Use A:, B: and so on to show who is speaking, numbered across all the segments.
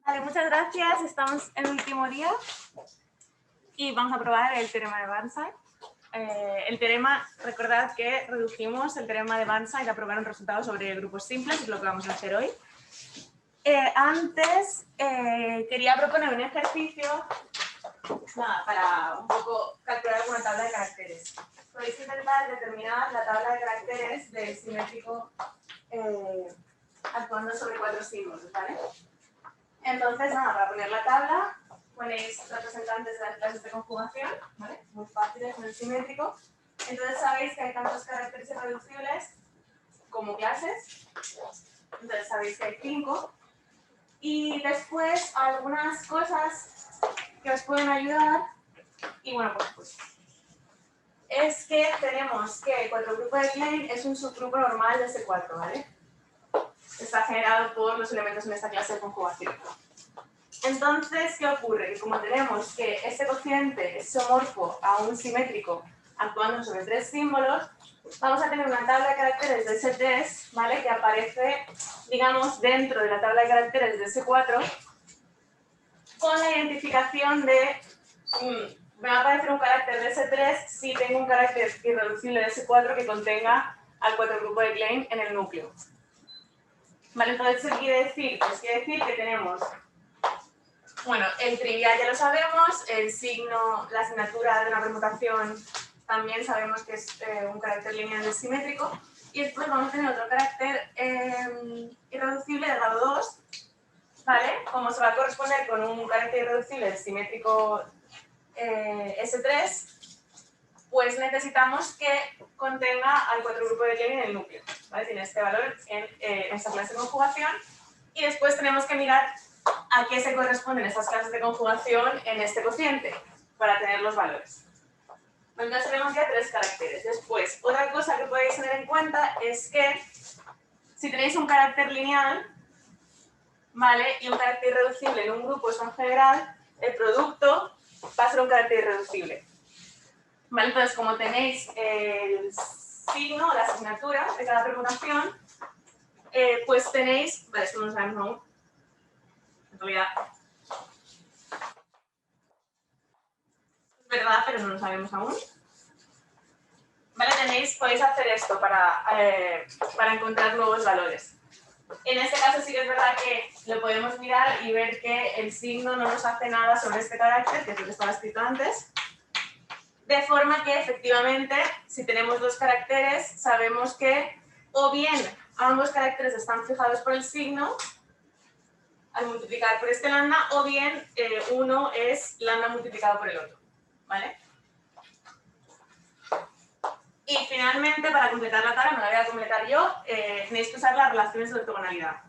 A: Vale, muchas gracias. Estamos en el último día y vamos a probar el teorema de Burnside. El teorema, recordad que redujimos el teorema de Burnside a probar un resultado sobre grupos simples, es lo que vamos a hacer hoy. Antes quería proponer un ejercicio para un poco calcular alguna tabla de caracteres. Podéis intentar determinar la tabla de caracteres del simétrico actuando sobre 4 símbolos, ¿vale? Entonces, para poner la tabla, ponéis representantes de las clases de conjugación, ¿vale? Muy fáciles en el simétrico. Entonces sabéis que hay tantos caracteres irreducibles como clases. Entonces sabéis que hay 5. Y después algunas cosas que os pueden ayudar. Y bueno, pues es que tenemos que el cuatro grupo de Klein es un subgrupo normal de S4, ¿vale? Está generado por los elementos en esta clase de conjugación. Entonces, ¿qué ocurre? Que como tenemos que este cociente es isomorfo a un simétrico actuando sobre 3 símbolos, vamos a tener una tabla de caracteres de S3, ¿vale? Que aparece, digamos, dentro de la tabla de caracteres de S4 con la identificación de me va a aparecer un carácter de S3 si tengo un carácter irreducible de S4 que contenga al cuatro grupo de Klein en el núcleo. Vale, entonces, ¿qué quiere decir? Pues quiere decir que tenemos, bueno, el trivial ya lo sabemos, el signo, la asignatura de una permutación también sabemos que es un carácter lineal simétrico, y después vamos a tener otro carácter irreducible de grado 2, ¿vale? Como se va a corresponder con un carácter irreducible simétrico S3, pues necesitamos que contenga al cuatro grupo de Klein en el núcleo, ¿vale? Tiene este valor en esta clase de conjugación, y después tenemos que mirar a qué se corresponden estas clases de conjugación en este cociente para tener los valores. Entonces tenemos ya 3 caracteres. Después, otra cosa que podéis tener en cuenta es que si tenéis un carácter lineal, ¿vale? Y un carácter irreducible en un grupo en general, el producto va a ser un carácter irreducible. ¿Vale? Entonces, como tenéis el signo, la asignatura de cada permutación, pues tenéis, vale, esto no lo sabemos aún, en realidad es verdad, pero no lo sabemos aún. Vale, podéis hacer esto para encontrar nuevos valores. En este caso sí que es verdad que lo podemos mirar y ver que el signo no nos hace nada sobre este carácter, que es lo que estaba escrito antes. De forma que, efectivamente, si tenemos 2 caracteres, sabemos que o bien ambos caracteres están fijados por el signo al multiplicar por este lambda, o bien uno es lambda multiplicado por el otro, ¿vale? Y finalmente, para completar la tabla, no la voy a completar yo, tenéis que usar las relaciones de ortogonalidad.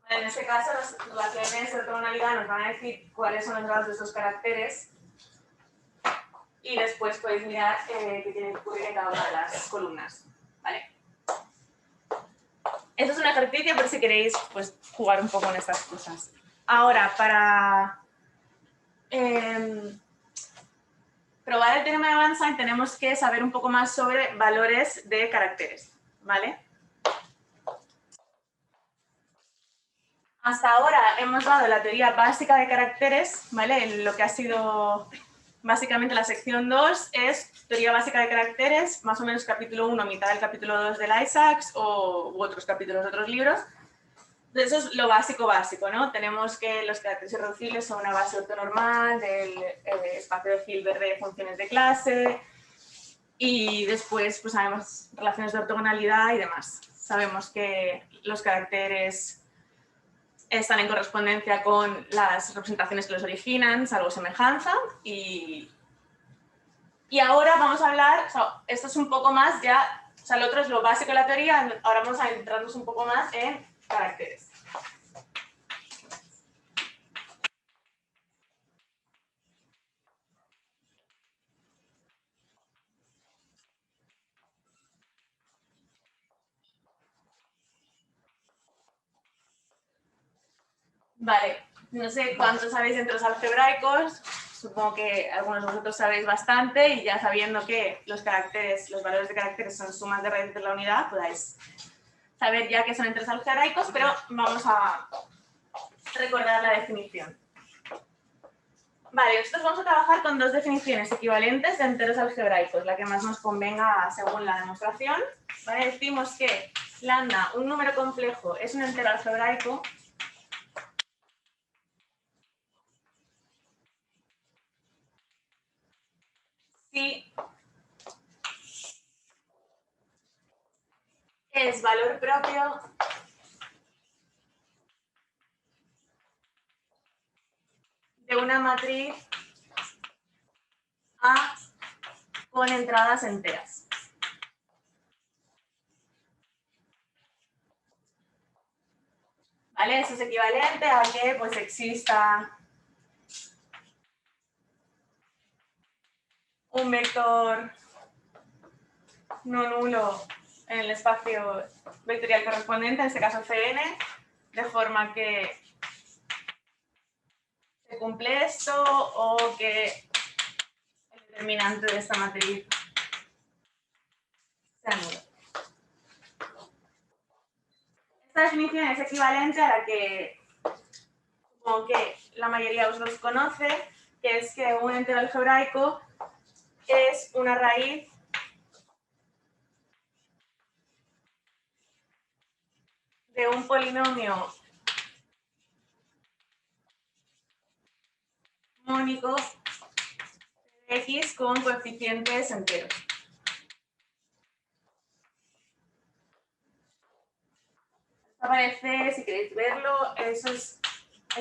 A: En este caso, las relaciones de ortogonalidad nos van a decir cuáles son los grados de estos caracteres, y después podéis mirar qué tiene que ocurrir en cada una de las columnas, ¿vale? Esto es un ejercicio por si queréis pues, jugar un poco en estas cosas. Ahora, para probar el teorema de Burnside tenemos que saber un poco más sobre valores de caracteres, ¿vale? Hasta ahora hemos dado la teoría básica de caracteres, ¿vale? Lo que ha sido básicamente la sección 2 es teoría básica de caracteres, más o menos capítulo 1, mitad del capítulo 2 del Isaacs u otros capítulos de otros libros. Eso es lo básico, ¿no? Tenemos que los caracteres irreducibles son una base ortonormal del espacio de Hilbert de funciones de clase, y después pues sabemos relaciones de ortogonalidad y demás. Sabemos que los caracteres están en correspondencia con las representaciones que los originan, salvo semejanza, y ahora vamos a hablar, o sea, esto es un poco más ya, o sea, lo otro es lo básico de la teoría, ahora vamos a centrarnos un poco más en caracteres. Vale, no sé cuántos sabéis entre los algebraicos, supongo que algunos de vosotros sabéis bastante y ya sabiendo que los valores de caracteres son sumas de raíces de la unidad, podáis saber ya que son enteros algebraicos, pero vamos a recordar la definición. Vale, nosotros vamos a trabajar con dos definiciones equivalentes de enteros algebraicos, la que más nos convenga según la demostración. ¿Vale? Decimos que lambda, un número complejo, es un entero algebraico si es valor propio de una matriz A con entradas enteras. ¿Vale? Eso es equivalente a que pues, exista un vector no nulo en el espacio vectorial correspondiente, en este caso Cn, de forma que se cumple esto o que el determinante de esta matriz sea nulo. Esta definición es equivalente a la que supongo que la mayoría de vosotros conoce, que es que un entero algebraico es una raíz de un polinomio mónico de x con coeficientes enteros. Aparece, si queréis verlo, esa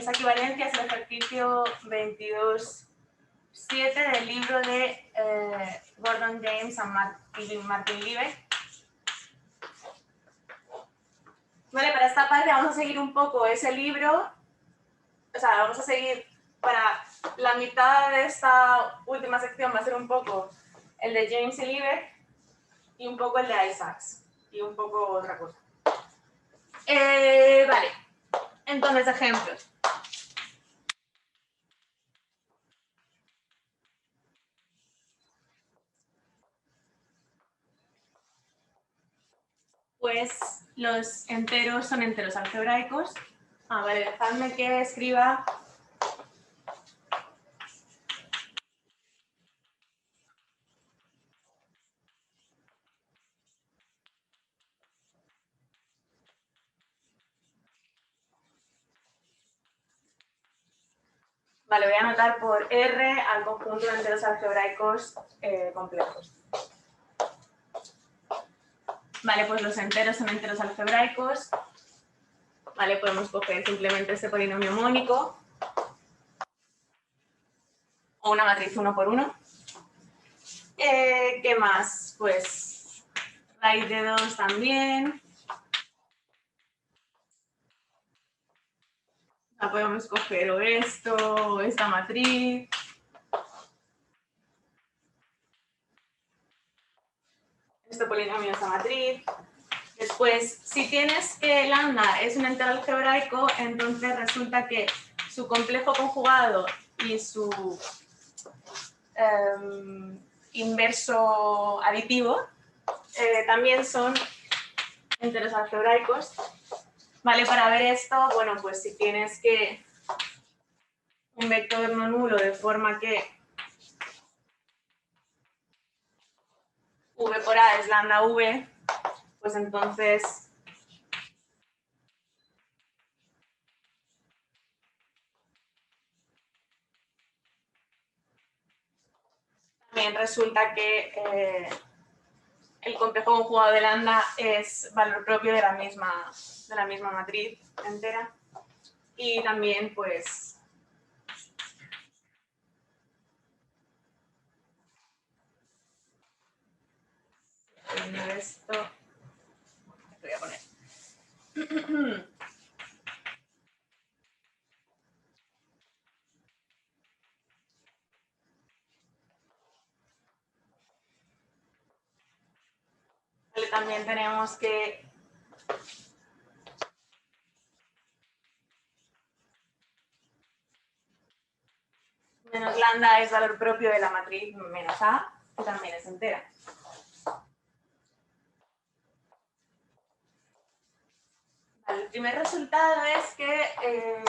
A: equivalencia es el ejercicio 22.7 del libro de Gordon James y Martin Liebig. Vale, para esta parte vamos a seguir un poco ese libro, o sea, vamos a seguir para la mitad de esta última sección va a ser un poco el de James y Liebig y un poco el de Isaacs y un poco otra cosa. Vale, entonces ejemplos. Pues los enteros son enteros algebraicos. Vale, dejadme que escriba. Vale, voy a anotar por R al conjunto de enteros algebraicos complejos. Vale, pues los enteros son enteros algebraicos. Vale, podemos coger simplemente este polinomio mónico o una matriz 1 por 1. ¿Qué más? Pues raíz de 2 también. La podemos coger o esto, o esta matriz. Este polinomio, esta matriz. Después, si tienes que lambda es un entero algebraico, entonces resulta que su complejo conjugado y su inverso aditivo también son enteros algebraicos. Vale, para ver esto, bueno, pues si tienes que un vector no nulo de forma que v por a es lambda v, pues entonces también resulta que el complejo conjugado de lambda es valor propio de la misma matriz entera. Y también, pues, esto lo voy a poner. Vale, también tenemos que Menos lambda es valor propio de la matriz menos A, que también es entera. Vale, el primer resultado es que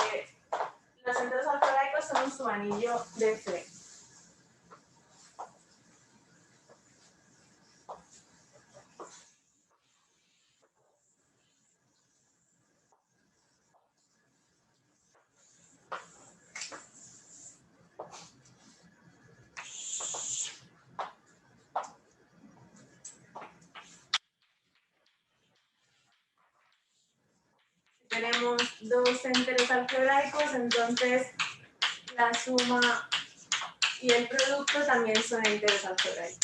A: los enteros algebraicos son un subanillo de F. Tenemos dos enteros algebraicos, entonces la suma y el producto también son enteros algebraicos.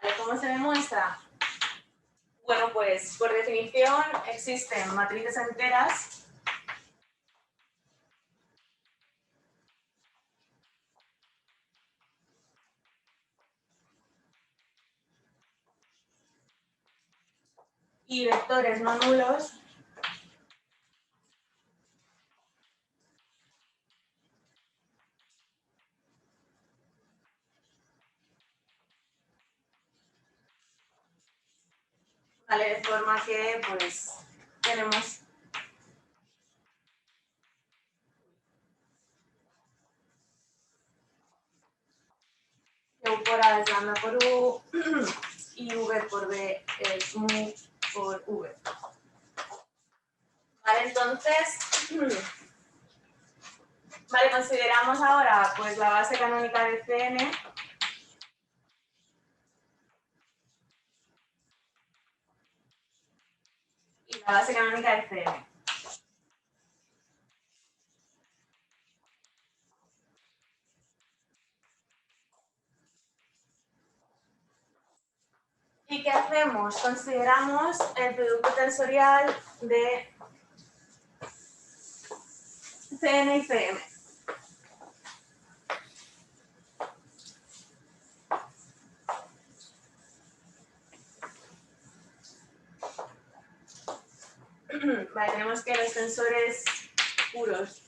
A: Vale, ¿cómo se demuestra? Bueno, pues por definición existen matrices enteras y vectores no nulos ¿vale? De forma que, pues, tenemos que U por A es lambda por U y V por B es mu por V. Vale, entonces, vale, consideramos ahora, pues, la base canónica de Cn. Y la base canónica de Cn. ¿Y qué hacemos? Consideramos el producto tensorial de Cn y Cm. Vale, tenemos que los tensores puros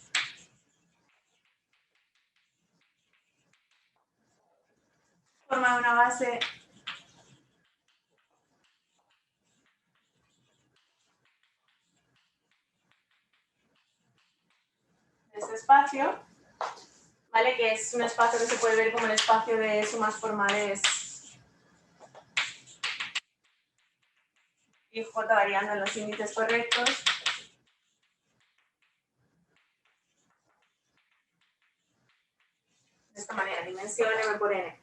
A: forman una base de este espacio, ¿vale? Que es un espacio que se puede ver como el espacio de sumas formales y J variando en los índices correctos. De esta manera, dimensión M por N.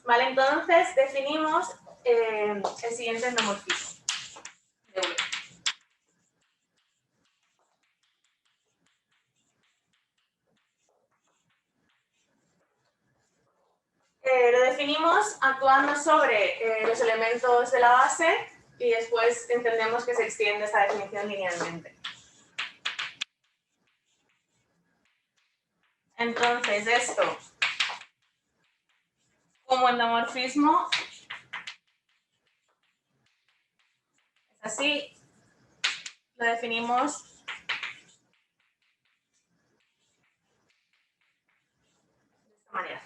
A: Vale, entonces definimos el siguiente endomorfismo de V. Lo definimos actuando sobre los elementos de la base y después entendemos que se extiende esta definición linealmente. Entonces, esto como endomorfismo es así, lo definimos de esta manera.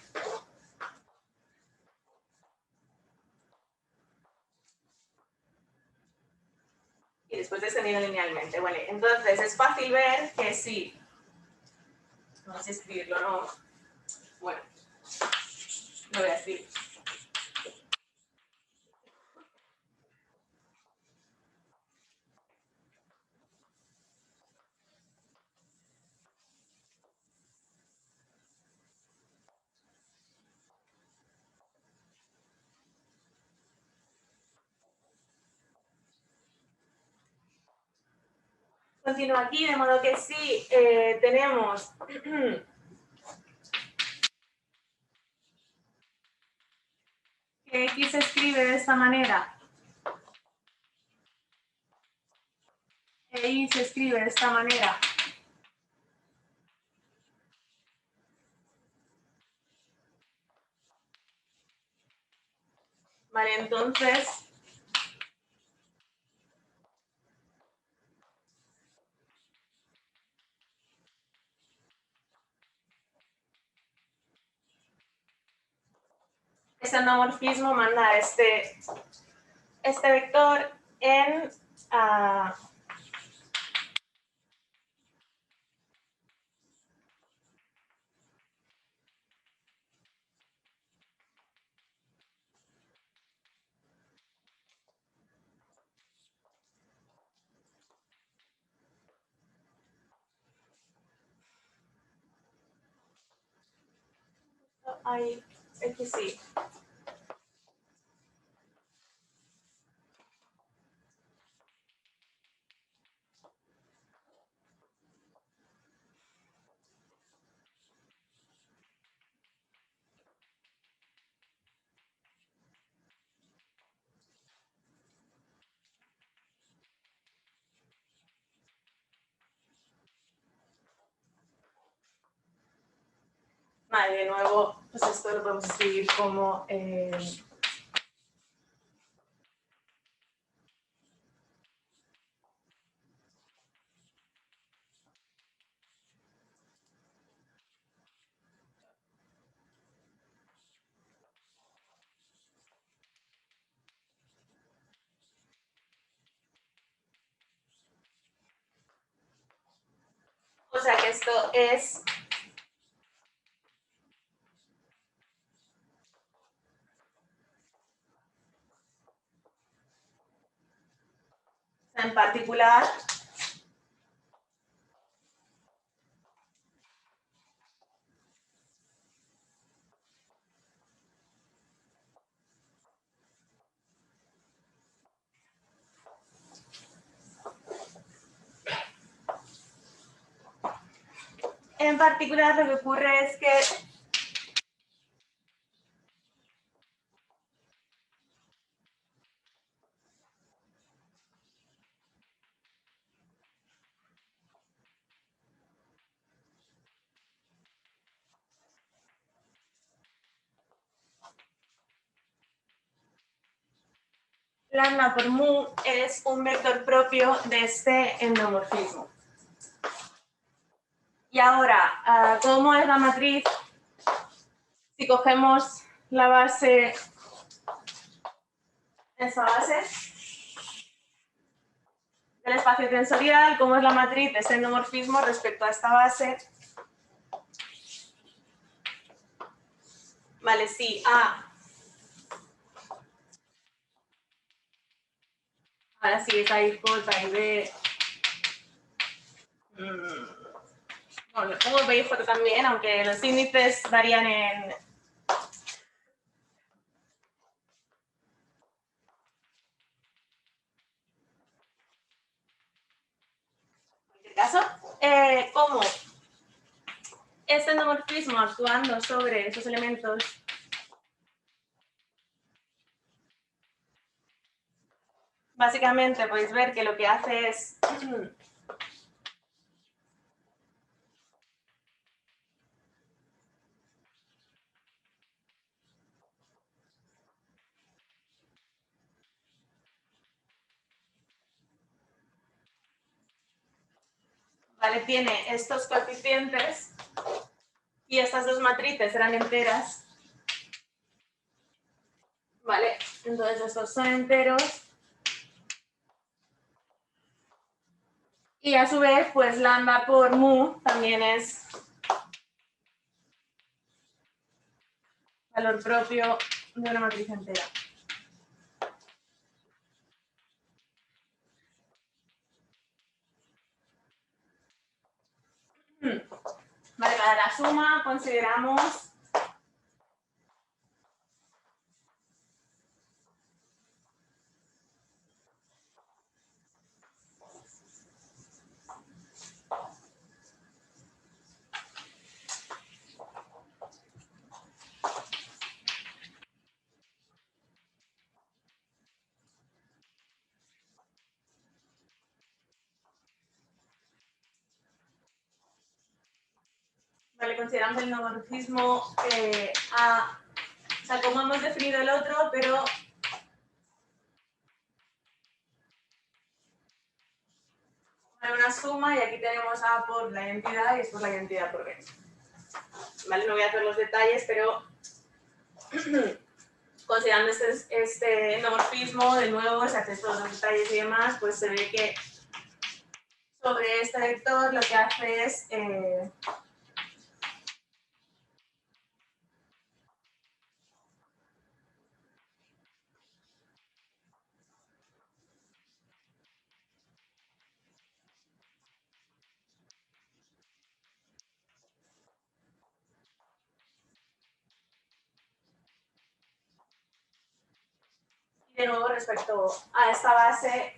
A: Y después descendiendo linealmente. Bueno, entonces es fácil ver que sí. No sé escribirlo, ¿no? Bueno, lo voy a escribir. Continúo aquí, de modo que sí tenemos que X se escribe de esta manera e Y se escribe de esta manera. Vale, entonces, este endomorfismo manda este vector en ay, XY. Vale, de nuevo, pues esto lo podemos escribir como o sea que esto es en particular lo que ocurre es que lambda por mu es un vector propio de este endomorfismo. Y ahora, ¿cómo es la matriz? Si cogemos la base, esa base del espacio tensorial, ¿cómo es la matriz de este endomorfismo respecto a esta base? Vale, sí, A. Ahora sí, es ahí J y B. Bueno, le pongo B y J también, aunque los índices varían en cualquier caso. ¿Cómo este endomorfismo actuando sobre esos elementos básicamente podéis ver que lo que hace es ¿vale? Tiene estos coeficientes y estas dos matrices eran enteras, ¿vale? Entonces estos son enteros y a su vez pues lambda por mu también es valor propio de una matriz entera. Vale, para la suma consideramos vale, consideramos el endomorfismo A, o sea, como hemos definido el otro, pero Hay una suma y aquí tenemos A por la identidad y después la identidad por B. ¿Vale? No voy a hacer los detalles, pero considerando este endomorfismo, de nuevo, si haces todos los detalles y demás, pues se ve que sobre este vector lo que hace es de nuevo respecto a esta base,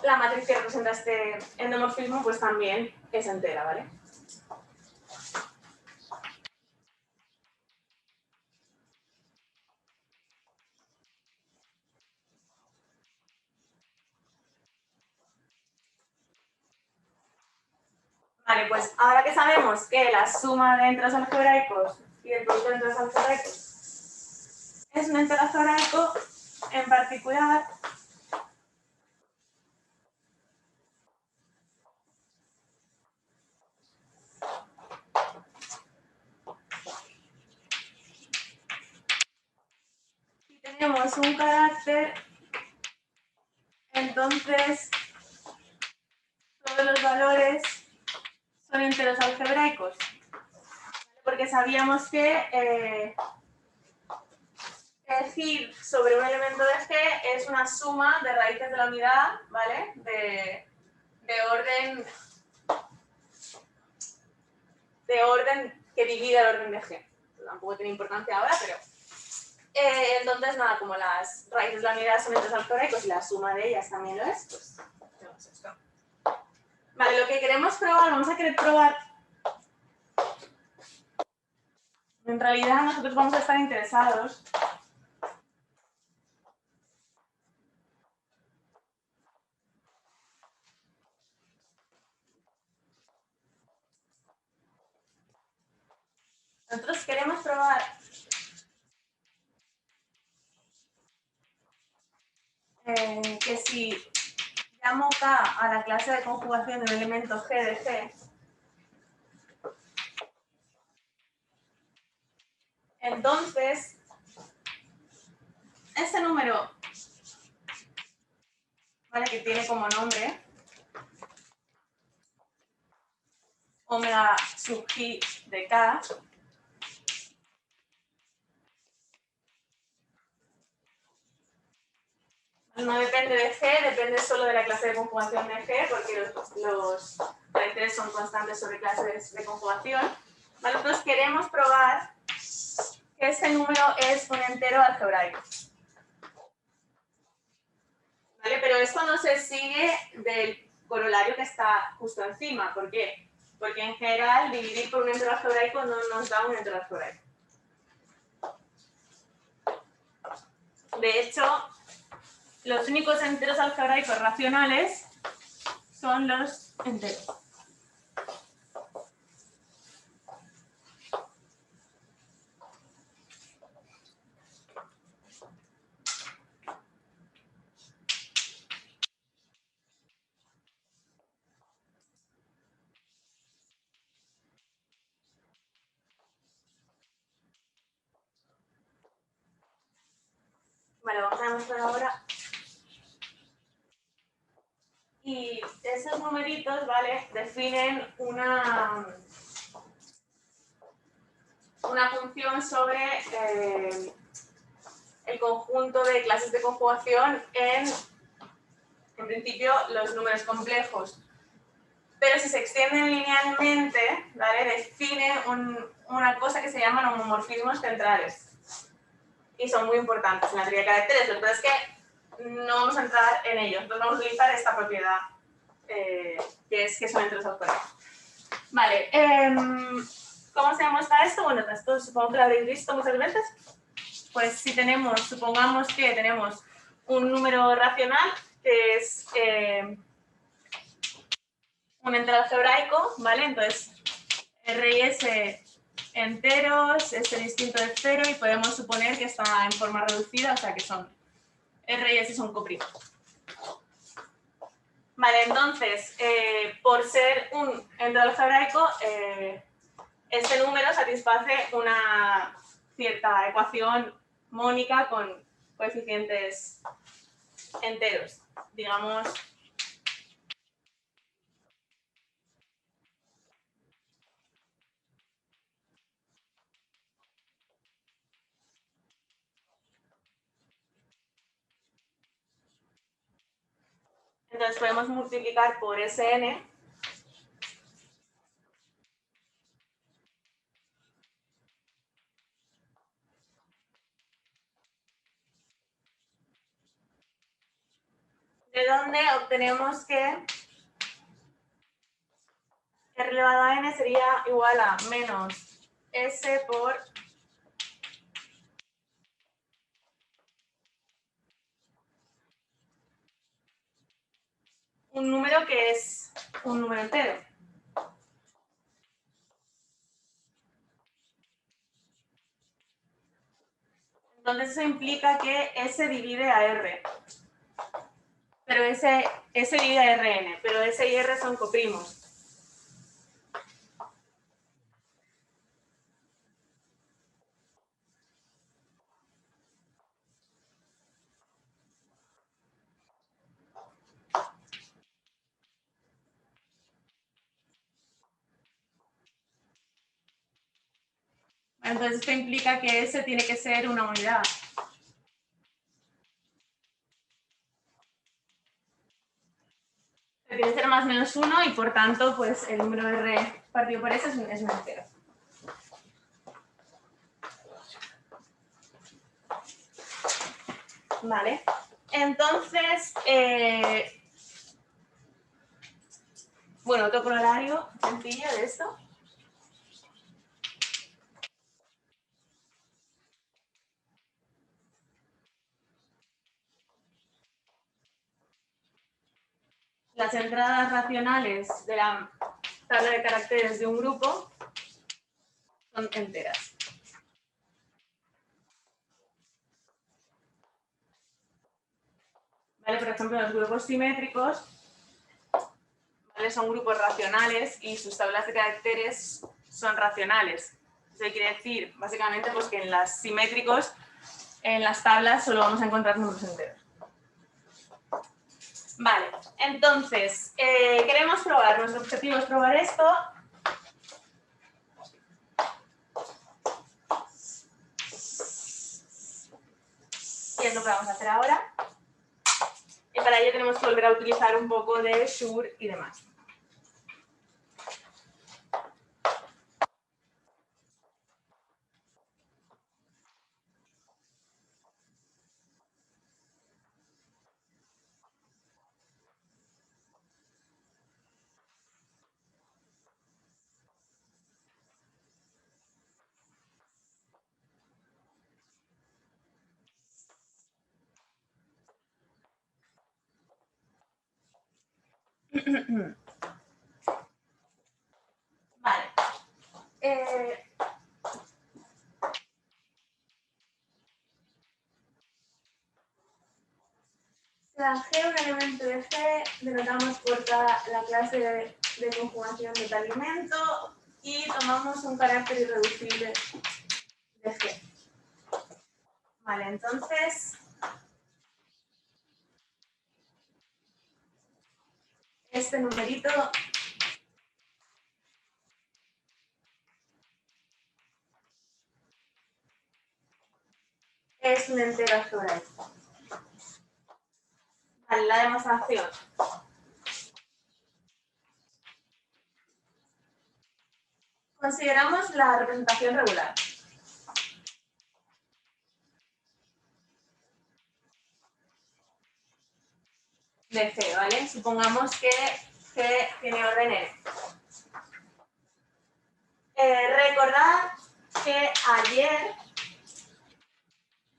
A: la matriz que representa este endomorfismo pues también es entera, ¿vale? Vale, pues ahora que sabemos que la suma de enteros algebraicos y el producto de enteros algebraicos es un entero algebraico, en particular si tenemos un carácter, entonces todos los valores son enteros algebraicos, porque sabíamos que decir sobre un elemento de G es una suma de raíces de la unidad, ¿vale? De orden que divide el orden de G. Tampoco tiene importancia ahora, pero entonces nada, como las raíces de la unidad son enteros algebraicos y la suma de ellas también lo es, pues tenemos esto. Vale, lo que queremos probar, vamos a querer probar. En realidad nosotros vamos a estar interesados nosotros queremos probar que si llamo K a la clase de conjugación de un elemento G de G, entonces este número, ¿vale? Que tiene como nombre omega sub i de K, no depende de G, depende solo de la clase de conjugación de G, porque los caracteres son constantes sobre clases de conjugación. ¿Vale? Nosotros queremos probar que este número es un entero algebraico. ¿Vale? Pero esto no se sigue del corolario que está justo encima. ¿Por qué? Porque en general dividir por un entero algebraico no nos da un entero algebraico. De hecho, los únicos enteros algebraicos racionales son los enteros. Vale, vamos a demostrar ahora. Y esos numeritos, ¿vale? Definen una función sobre el conjunto de clases de conjugación en principio, los números complejos. Pero si se extienden linealmente, ¿vale? Define una cosa que se llaman homomorfismos centrales. Y son muy importantes en la teoría de caracteres. Lo que pasa es que no vamos a entrar en ellos. Entonces vamos a utilizar esta propiedad, que es que son enteros algebraicos. Vale. ¿Cómo se demuestra esto? Bueno, esto supongo que lo habréis visto muchas veces. Pues si tenemos, supongamos que tenemos un número racional, que es un entero algebraico, ¿vale? Entonces, R y S enteros, S distinto de 0, y podemos suponer que está en forma reducida, o sea que son R y S son coprimos. Vale, entonces, por ser un entero algebraico, este número satisface una cierta ecuación mónica con coeficientes enteros, digamos. Entonces podemos multiplicar por Sn. De donde obtenemos que R elevado a n sería igual a menos S por un número que es un número entero. Entonces eso implica que S divide a R. Pero S divide a Rn, pero S y R son coprimos. Entonces esto implica que S tiene que ser una unidad. Tiene que ser más menos 1 y por tanto pues el número R partido por S es un entero. Vale, entonces, bueno, otro corolario sencillo de esto. Las entradas racionales de la tabla de caracteres de un grupo son enteras. ¿Vale? Por ejemplo, los grupos simétricos, ¿vale? Son grupos racionales y sus tablas de caracteres son racionales. Eso quiere decir, básicamente, pues que en los simétricos, en las tablas, solo vamos a encontrar números enteros. Vale, entonces, queremos probar, nuestro objetivo es probar esto. Y es lo que vamos a hacer ahora. Y para ello tenemos que volver a utilizar un poco de Schur y demás. Vale. La G, un elemento de G, denotamos por la clase de conjugación de tal elemento y tomamos un carácter irreducible de G. Vale, entonces, este numerito es un entero algebraico. Vale, la demostración. Consideramos la representación regular. De G, ¿vale? Supongamos que G tiene orden n. Recordad que ayer,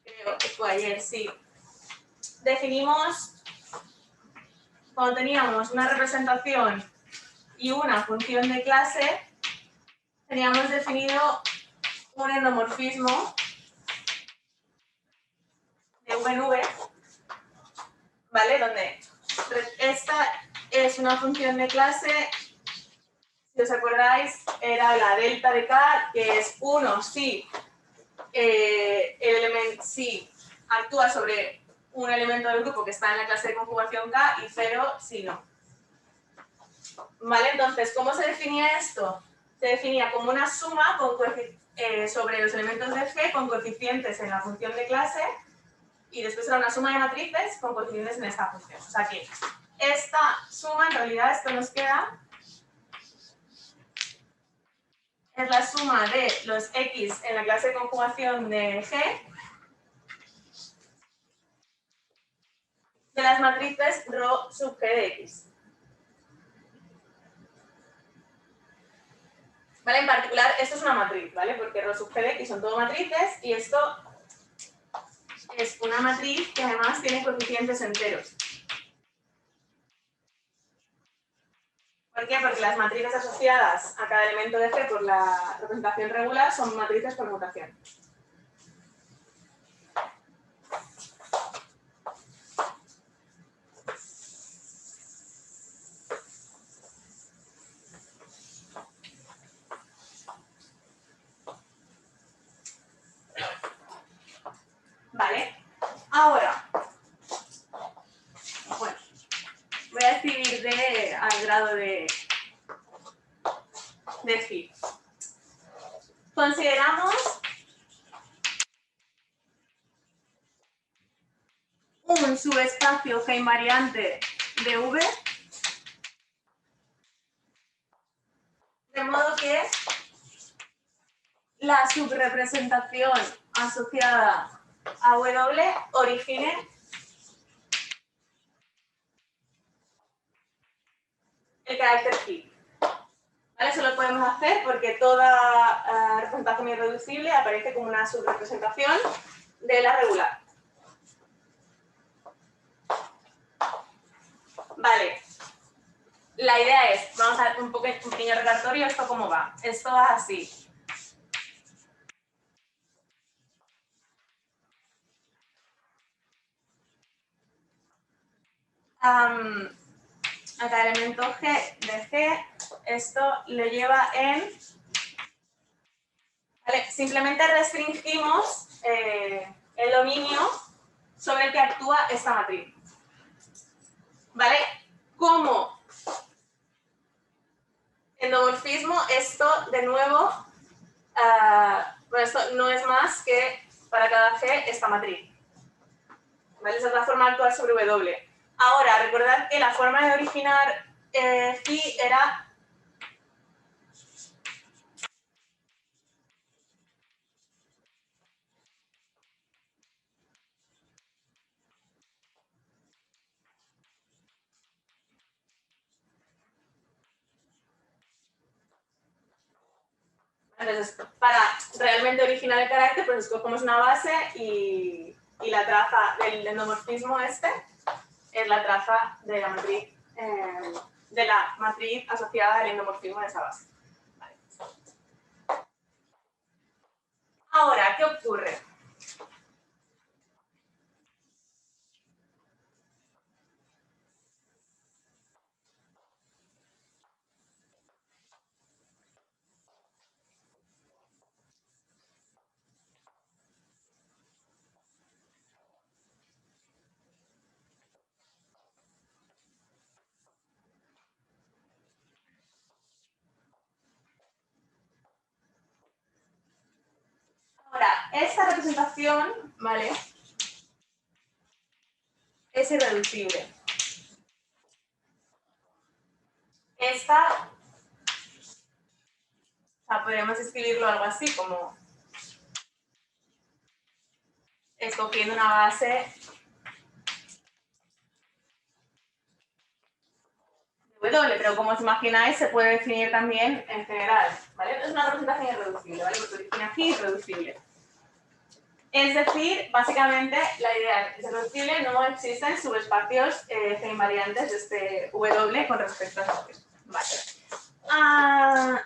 A: creo que fue ayer, sí, definimos, cuando teníamos una representación y una función de clase, teníamos definido un endomorfismo de VNV ¿vale? Donde esta es una función de clase, si os acordáis, era la delta de k, que es 1 si el elemento si actúa sobre un elemento del grupo que está en la clase de conjugación k y 0 si no. ¿Vale? Entonces, ¿cómo se definía esto? Se definía como una suma con sobre los elementos de G con coeficientes en la función de clase y después era una suma de matrices con coeficientes en esta función. O sea que esta suma, en realidad, esto nos queda, es la suma de los X en la clase de conjugación de G de las matrices ρ sub G de X. ¿Vale? En particular, esto es una matriz, ¿vale? Porque ρ sub G de X son todo matrices y esto es una matriz que además tiene coeficientes enteros. ¿Por qué? Porque las matrices asociadas a cada elemento de G por la representación regular son matrices por mutación. Vale. Ahora, bueno, voy a escribir al grado de phi. Consideramos un subespacio G invariante de V, de modo que la subrepresentación asociada a W origine el carácter phi. ¿Vale? Eso lo podemos hacer porque toda representación irreducible aparece como una subrepresentación de la regular. Vale. La idea es, vamos a hacer un pequeño recordatorio, ¿esto cómo va? Esto va así. A cada elemento G de G, esto lo lleva en... ¿vale? Simplemente restringimos el dominio sobre el que actúa esta matriz. ¿Vale? Como endomorfismo, esto de nuevo, bueno, esto no es más que para cada G esta matriz. ¿Vale? Esa es la forma de actuar sobre W. Ahora, recordad que la forma de originar phi era... Entonces, para realmente originar el carácter, pues escogemos una base y la traza del endomorfismo este es la traza de la matriz asociada al endomorfismo de esa base. Vale. Ahora, ¿qué ocurre? Ahora, esta representación, ¿vale? Es irreducible. Esta, o sea, podríamos escribirlo algo así, como escogiendo una base de W, pero como os imagináis, se puede definir también en general, ¿vale? Es una representación irreducible, ¿vale? Porque origina aquí irreducible. Es decir, básicamente, la idea es irreducible, no existen subespacios G invariantes de este W con respecto a este. Vale.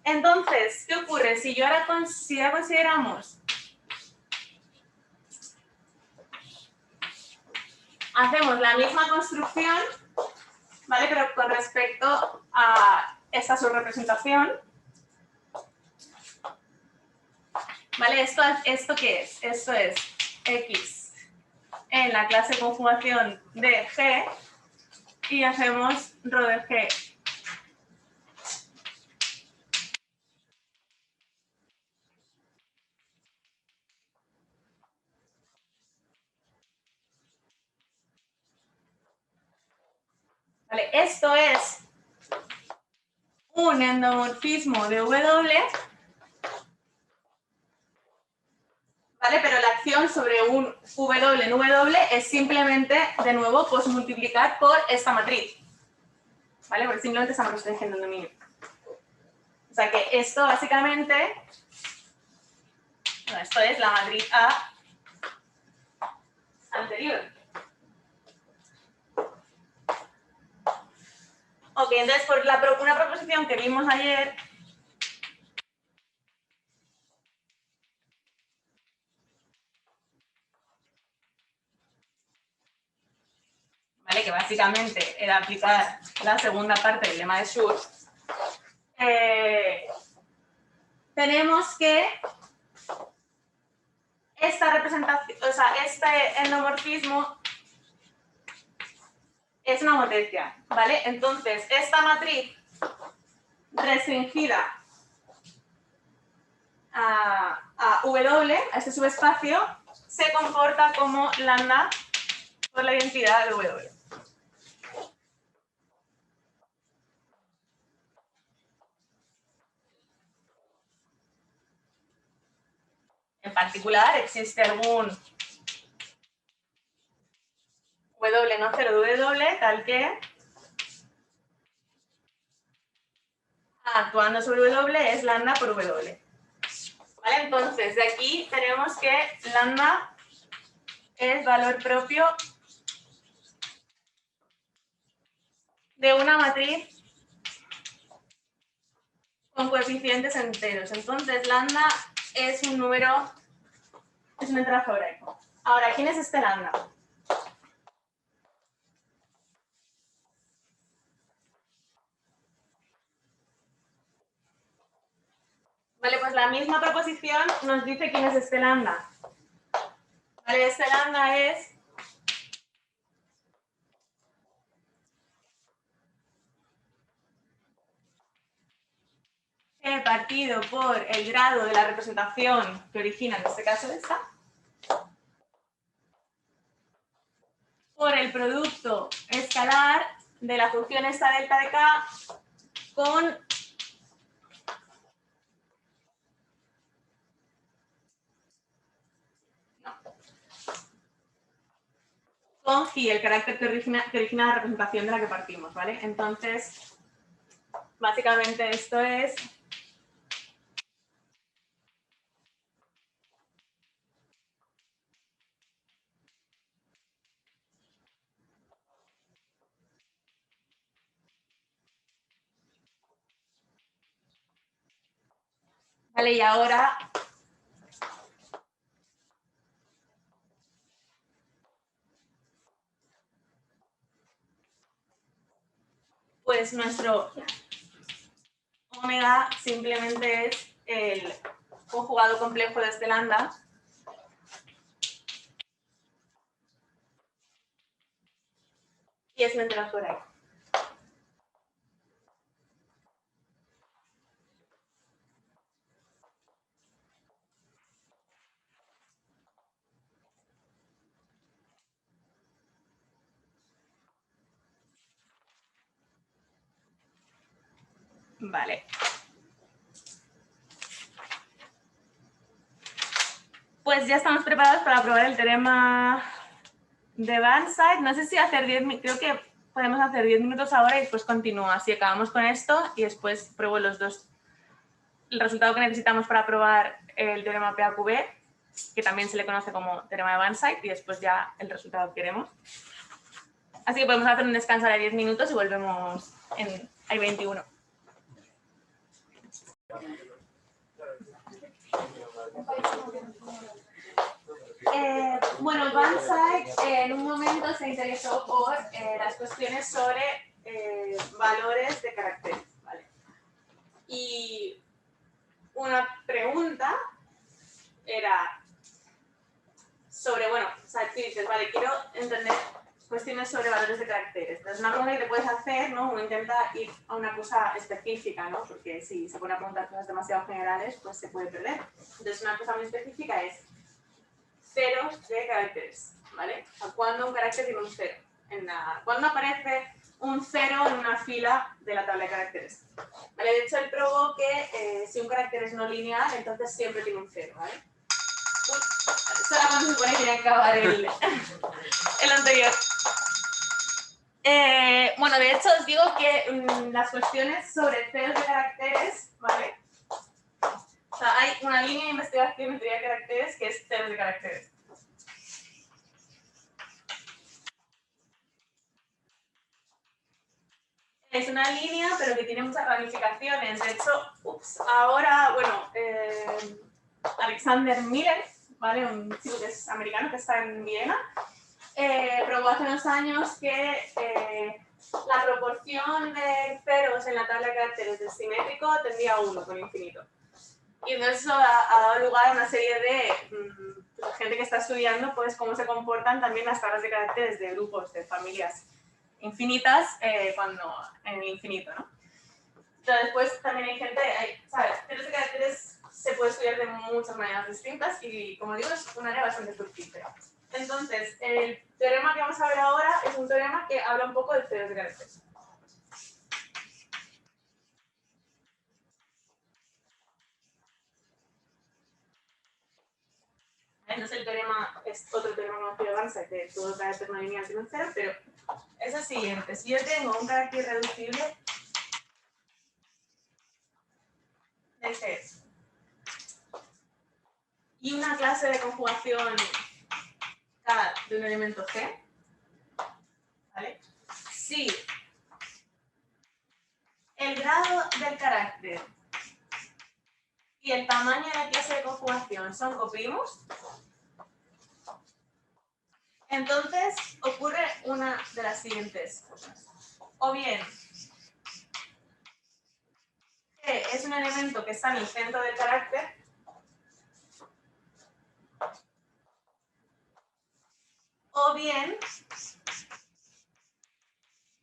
A: Entonces, ¿qué ocurre? Si ahora consideramos hacemos la misma construcción, ¿vale? Pero con respecto a esta subrepresentación. ¿Vale? ¿Esto qué es? Esto es X en la clase conjugación de G y hacemos ρ de G. ¿Vale? Esto es un endomorfismo de W, ¿vale? Pero la acción sobre un W en W es simplemente, de nuevo, pues multiplicar por esta matriz, ¿vale? Porque simplemente estamos restringiendo el dominio. O sea que esto básicamente, bueno, esto es la matriz A anterior. Ok, entonces por una proposición que vimos ayer, ¿vale? Que básicamente era aplicar la segunda parte del lema de Schur, tenemos que esta representación, o sea, este endomorfismo es una potencia, ¿vale? Entonces, esta matriz restringida a W, a este subespacio, se comporta como lambda por la identidad de W. En particular, existe algún W no cero de W, tal que actuando sobre W es lambda por W. ¿Vale? Entonces, de aquí tenemos que lambda es valor propio de una matriz con coeficientes enteros. Entonces, lambda es un número, es un entrazo hebraico. Ahora, ¿quién es este lambda? Vale, pues la misma proposición nos dice quién es este lambda. Vale, este lambda es partido por el grado de la representación que origina, en este caso, esta, por el producto escalar de la función esta delta de K con phi, el carácter que origina la representación de la que partimos, ¿vale? Entonces, básicamente esto es vale, y ahora pues nuestro omega simplemente es el conjugado complejo de este lambda y es un entrazo hebraico. Vale. Pues ya estamos preparados para probar el teorema de Burnside. No sé si hacer 10 minutos, creo que podemos hacer 10 minutos ahora y después continúa. Así acabamos con esto y después pruebo los dos. El resultado que necesitamos para probar el teorema PAQB, que también se le conoce como teorema de Burnside, y después ya el resultado que queremos. Así que podemos hacer un descanso de 10 minutos y volvemos en hay 21. Bueno, Banzai en un momento se interesó por las cuestiones sobre valores de caracteres, ¿vale? Y una pregunta era sobre, bueno, o sea, tú dices, vale, quiero entender cuestiones sobre valores de caracteres. Entonces, una pregunta que te puedes hacer, ¿no? Uno intenta ir a una cosa específica, ¿no? Porque si se pone a preguntar cosas demasiado generales, pues se puede perder. Entonces, una cosa muy específica es ceros de caracteres, ¿vale? O sea, ¿cuándo un carácter tiene un cero? ¿Cuándo aparece un cero en una fila de la tabla de caracteres? ¿Vale? De hecho, él probó que si un carácter es no lineal, entonces siempre tiene un cero, ¿vale? Solamente se supone que quería acabar el anterior. Bueno, de hecho os digo que las cuestiones sobre ceros de caracteres, ¿vale? O sea, hay una línea de investigación en teoría de caracteres que es ceros de caracteres. Es una línea, pero que tiene muchas ramificaciones. De hecho, ahora, bueno, Alexander Miller, ¿vale? Un chico que es americano, que está en Viena, probó hace unos años que la proporción de ceros en la tabla de caracteres del simétrico tendría a 1 con infinito. Y entonces eso ha dado lugar a una serie de gente que está estudiando pues, cómo se comportan también las tablas de caracteres de grupos, de familias infinitas en el infinito, ¿no? Entonces, pues también hay gente, ¿sabes? Ceros de caracteres se puede estudiar de muchas maneras distintas y, como digo, es un área bastante fructífera. Entonces, el teorema que vamos a ver ahora es un teorema que habla un poco de ceros de caracteres. Entonces, el teorema es otro teorema conocido de Banzai, que todo carácter no lineal tiene un cero, pero es el siguiente. Si yo tengo un carácter irreducible, este es. Y una clase de conjugación K de un elemento C, ¿vale? Si el grado del carácter y el tamaño de la clase de conjugación son coprimos, entonces ocurre una de las siguientes cosas. O bien, que es un elemento que está en el centro del carácter, o bien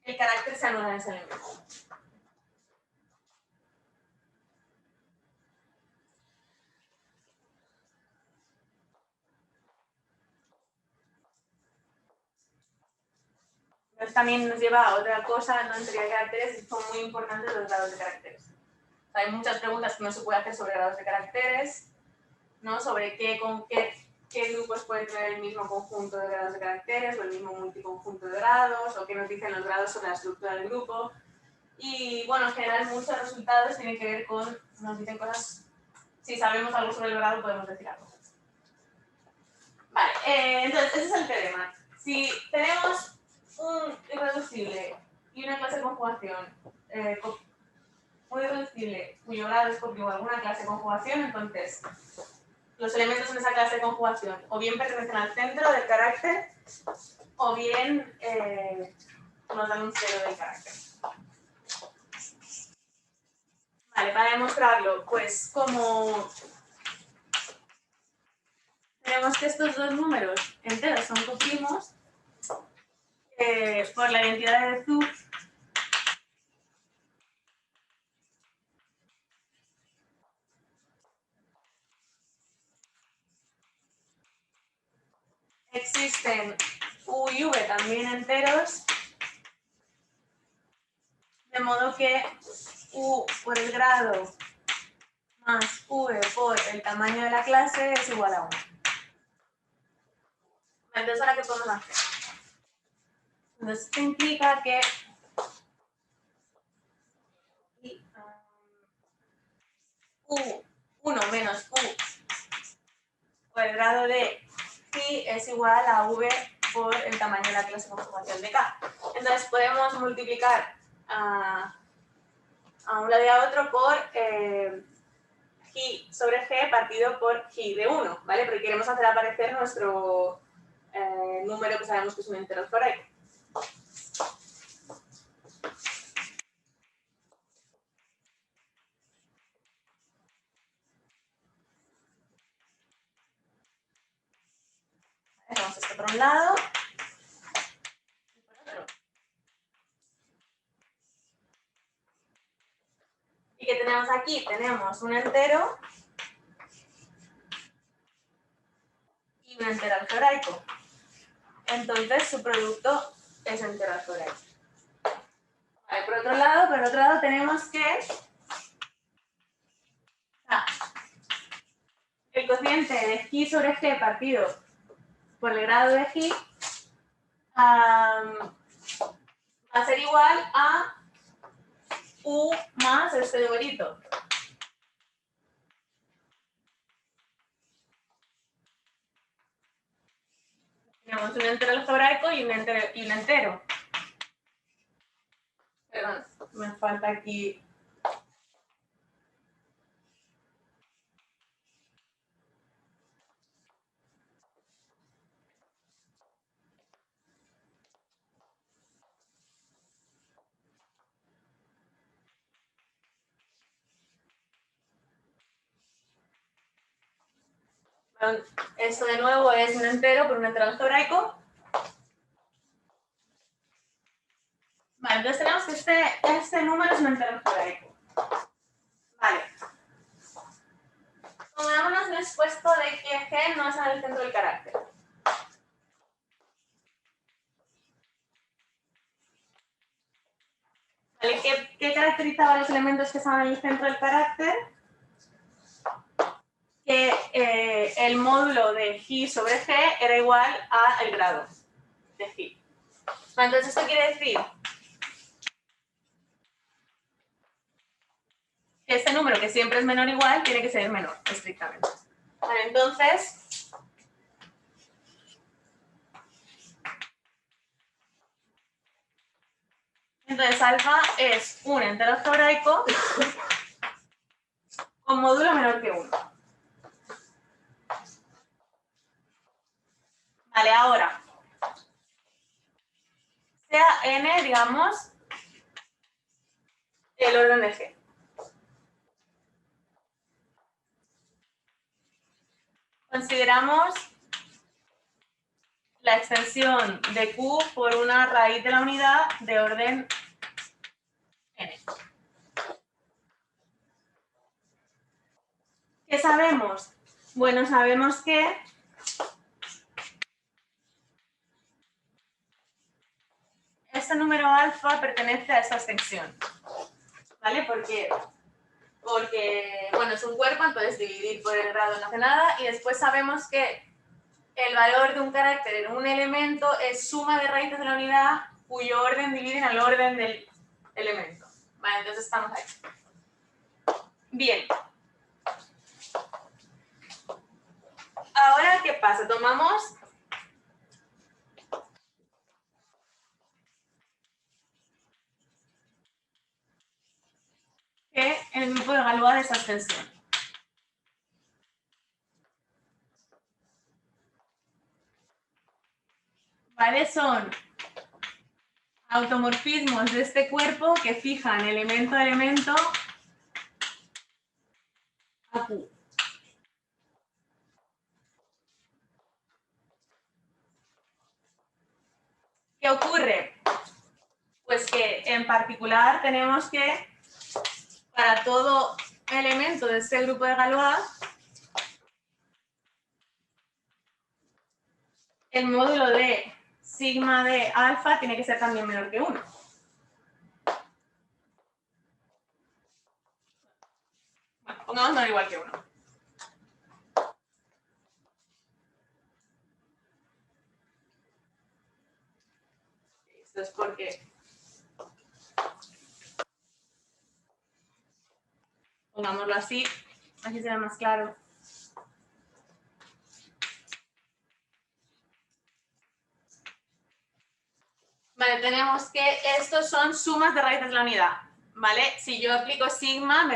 A: el carácter se anula en ese elemento. Entonces también nos lleva a otra cosa, ¿no? En teoría de caracteres, y son muy importantes los grados de caracteres. O sea, hay muchas preguntas que no se puede hacer sobre grados de caracteres, ¿no? Sobre qué grupos pueden tener el mismo conjunto de grados de caracteres o el mismo multiconjunto de grados, o qué nos dicen los grados sobre la estructura del grupo. Y bueno, en general muchos resultados tienen que ver con, nos dicen cosas, si sabemos algo sobre el grado podemos decir algo. Vale, entonces ese es el teorema. Si tenemos un irreducible y una clase de conjugación un irreducible cuyo grado es cómplice a alguna clase de conjugación, entonces los elementos en esa clase de conjugación o bien pertenecen al centro del carácter o bien nos dan un cero del carácter. Vale, para demostrarlo, pues como tenemos que estos dos números enteros son coprimos, por la identidad de Zoom existen U y V también enteros, de modo que U por el grado más V por el tamaño de la clase es igual a 1. Entonces, ¿ahora qué podemos hacer? Entonces, esto implica que U1 menos U por el grado de phi es igual a V por el tamaño de la clase de conjugación de K. Entonces, podemos multiplicar a un lado y a otro por G sobre G partido por G de 1, ¿vale? Porque queremos hacer aparecer nuestro número que sabemos que es un entero algebraico. Hacemos esto por un lado. Y por otro. ¿Y qué tenemos aquí? Tenemos un entero y un entero algebraico. Entonces su producto es entero algebraico. Vale, por otro lado tenemos que el cociente de G sobre G partido por el grado de G va a ser igual a U más este numerito. Tenemos un entero algebraico y un entero. Perdón, me falta aquí. Esto de nuevo es un entero por un entero algebraico. Vale, entonces tenemos que este número es un entero algebraico. Vale. Pongámonos en el supuesto de que G no es en el centro del carácter. Vale, ¿qué caracterizaba los elementos que estaban en el centro del carácter? Que el módulo de G sobre G era igual al grado de G. Vale, entonces esto quiere decir que este número, que siempre es menor o igual, tiene que ser menor, estrictamente. Vale, entonces alfa es un entero algebraico con módulo menor que 1. Vale, ahora, sea n, digamos, el orden de G. Consideramos la extensión de Q por una raíz de la unidad de orden n. ¿Qué sabemos? Bueno, sabemos que este número alfa pertenece a esta extensión, ¿vale? Porque bueno, es un cuerpo, entonces dividir por el grado no hace nada, y después sabemos que el valor de un carácter en un elemento es suma de raíces de la unidad cuyo orden dividen al orden del elemento. Vale, entonces estamos ahí. Bien. Ahora, ¿qué pasa? Tomamos que el grupo de Galois de esa extensión. ¿Vale? Son automorfismos de este cuerpo que fijan elemento a elemento a Q. ¿Qué ocurre? Pues que en particular tenemos que, para todo elemento de este grupo de Galois, el módulo de sigma de alfa tiene que ser también menor que 1. Bueno, pongamos menor igual que 1. Esto es porque pongámoslo así será más claro. Vale, tenemos que estos son sumas de raíces de la unidad. ¿vale? Si yo aplico sigma,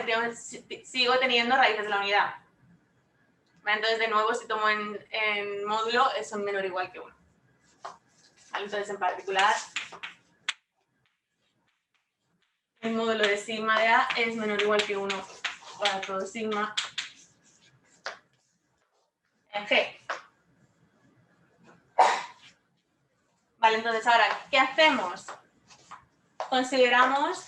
A: sigo teniendo raíces de la unidad. ¿Vale? Entonces, de nuevo, si tomo en módulo, son menor o igual que 1. ¿Vale? Entonces, en particular, el módulo de sigma de A es menor o igual que 1 para todo sigma en G. Vale, entonces ahora, ¿qué hacemos? Consideramos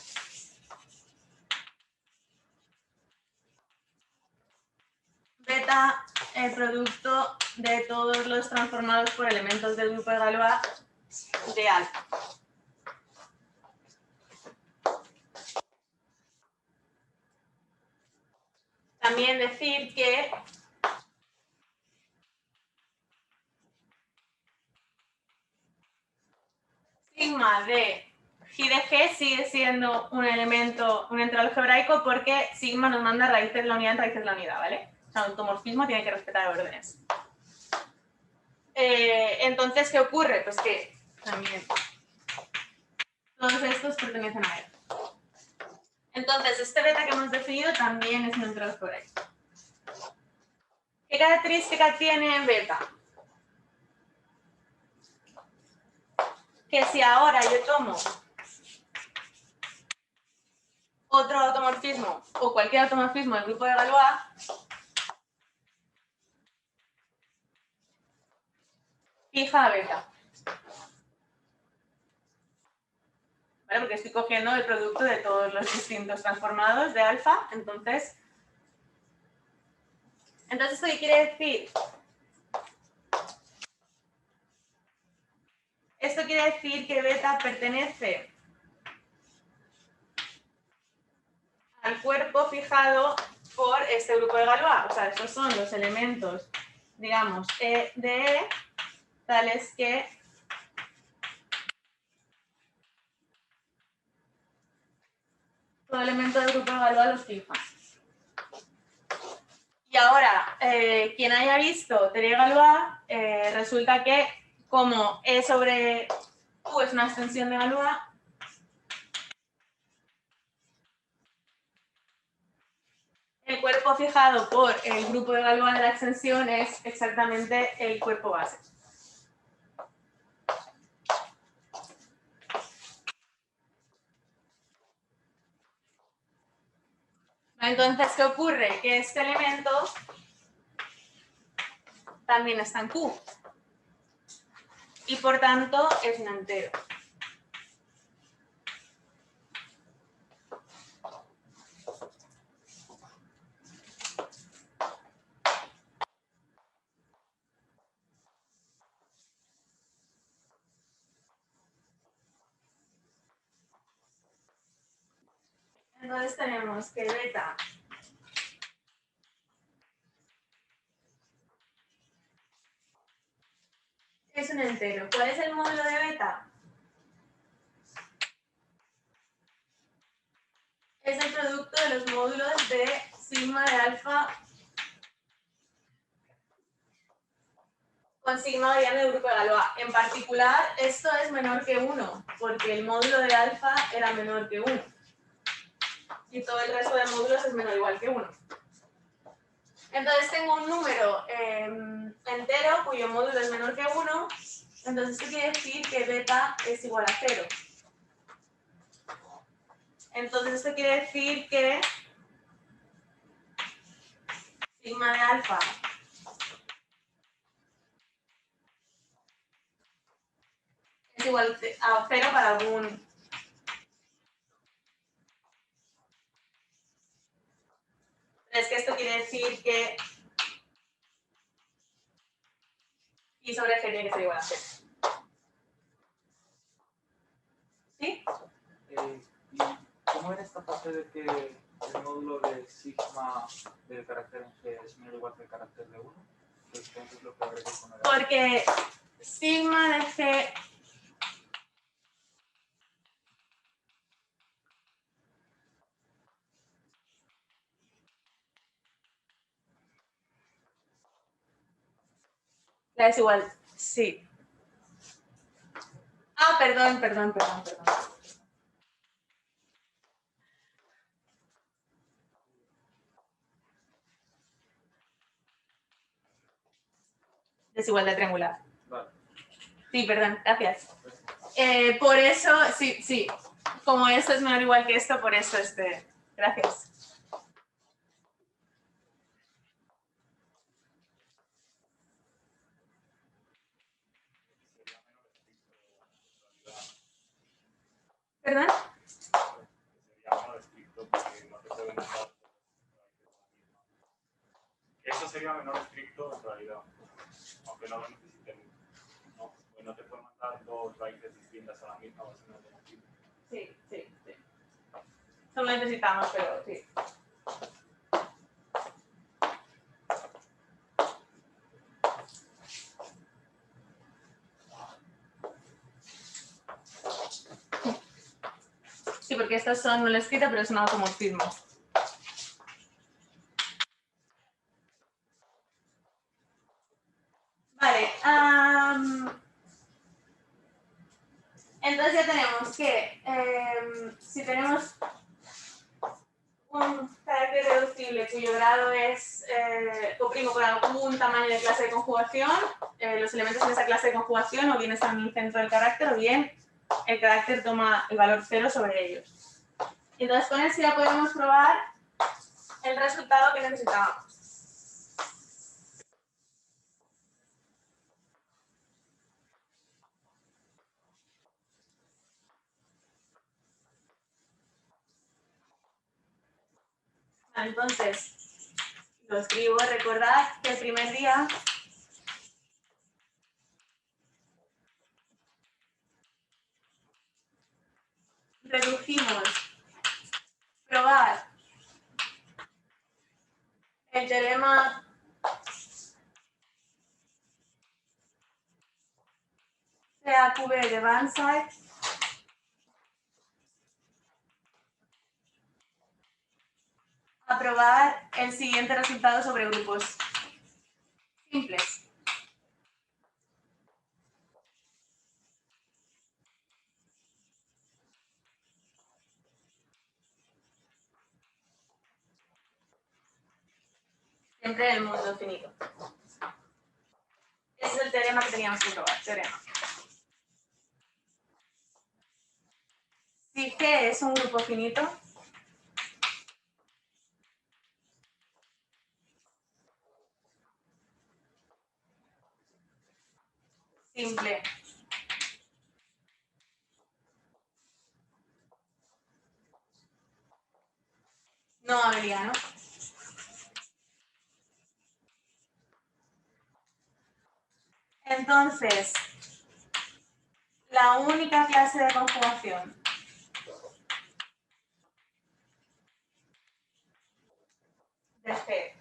A: beta el producto de todos los transformados por elementos del grupo de Galois de alfa. También decir que sigma de G de G sigue siendo un elemento, un entero algebraico, porque sigma nos manda raíces de la unidad en raíces de la unidad, ¿vale? O sea, un automorfismo tiene que respetar órdenes. Entonces, ¿qué ocurre? Pues que también todos estos pertenecen a él. Entonces, este beta que hemos definido también es un entero algebraico. ¿Qué característica tiene beta? Que si ahora yo tomo otro automorfismo o cualquier automorfismo del grupo de Galois, fija a beta. ¿Vale? Porque estoy cogiendo el producto de todos los distintos transformados de alfa, entonces, ¿esto qué quiere decir? Esto quiere decir que beta pertenece al cuerpo fijado por este grupo de Galois. O sea, estos son los elementos, digamos, E de E, tales que todo elemento del grupo de Galois los fija. Y ahora, quien haya visto teoría de Galois, resulta que como E sobre U es una extensión de Galois, el cuerpo fijado por el grupo de Galois de la extensión es exactamente el cuerpo base. Entonces, ¿qué ocurre? Que este elemento también está en Q y por tanto es un entero. Entonces tenemos que beta es un entero. ¿Cuál es el módulo de beta? Es el producto de los módulos de sigma de alfa con sigma variable del grupo de Galois. En particular, esto es menor que 1, porque el módulo de alfa era menor que 1. Y todo el resto de módulos es menor o igual que 1. Entonces tengo un número entero cuyo módulo es menor que 1. Entonces esto quiere decir que beta es igual a 0. Entonces esto quiere decir que sigma de alfa es igual a 0 para algún... Es que esto quiere decir que I sobre G tiene que ser igual a 0. ¿Sí?
B: ¿Y cómo era esta parte de que el módulo de sigma del carácter en G es menor o igual que el carácter de 1? Entonces lo que habría que poner...
A: Porque sigma de G es igual, sí. Ah, perdón. desigualdad triangular.
B: Vale.
A: Sí, perdón, gracias. Por eso, sí, como esto es menor o igual que esto, por eso gracias. ¿Perdón?
C: Sería menos estricto porque no te pueden usar. Eso sería menor estricto en realidad, aunque no lo necesiten. No, pues no te pueden mandar dos raíces distintas a la misma base alternativa.
A: Sí. No lo necesitamos, pero sí. Sí, porque estas son no la escrita, pero es un automorfismo. Vale. Entonces ya tenemos que si tenemos un carácter reducible cuyo grado es coprimo con algún tamaño de clase de conjugación, los elementos en esa clase de conjugación o bien están en el centro del carácter o bien el carácter toma el valor 0 sobre ellos. Entonces con eso ya podemos probar el resultado que necesitábamos. Entonces, lo escribo, recordad que el primer día redujimos probar el teorema CAQB de Banzai a probar el siguiente resultado sobre grupos simples. Siempre en el mundo finito. Ese es el teorema que teníamos que probar. Teorema. Si G es un grupo finito, simple. No habría, ¿no? Entonces, la única clase de conjugación de G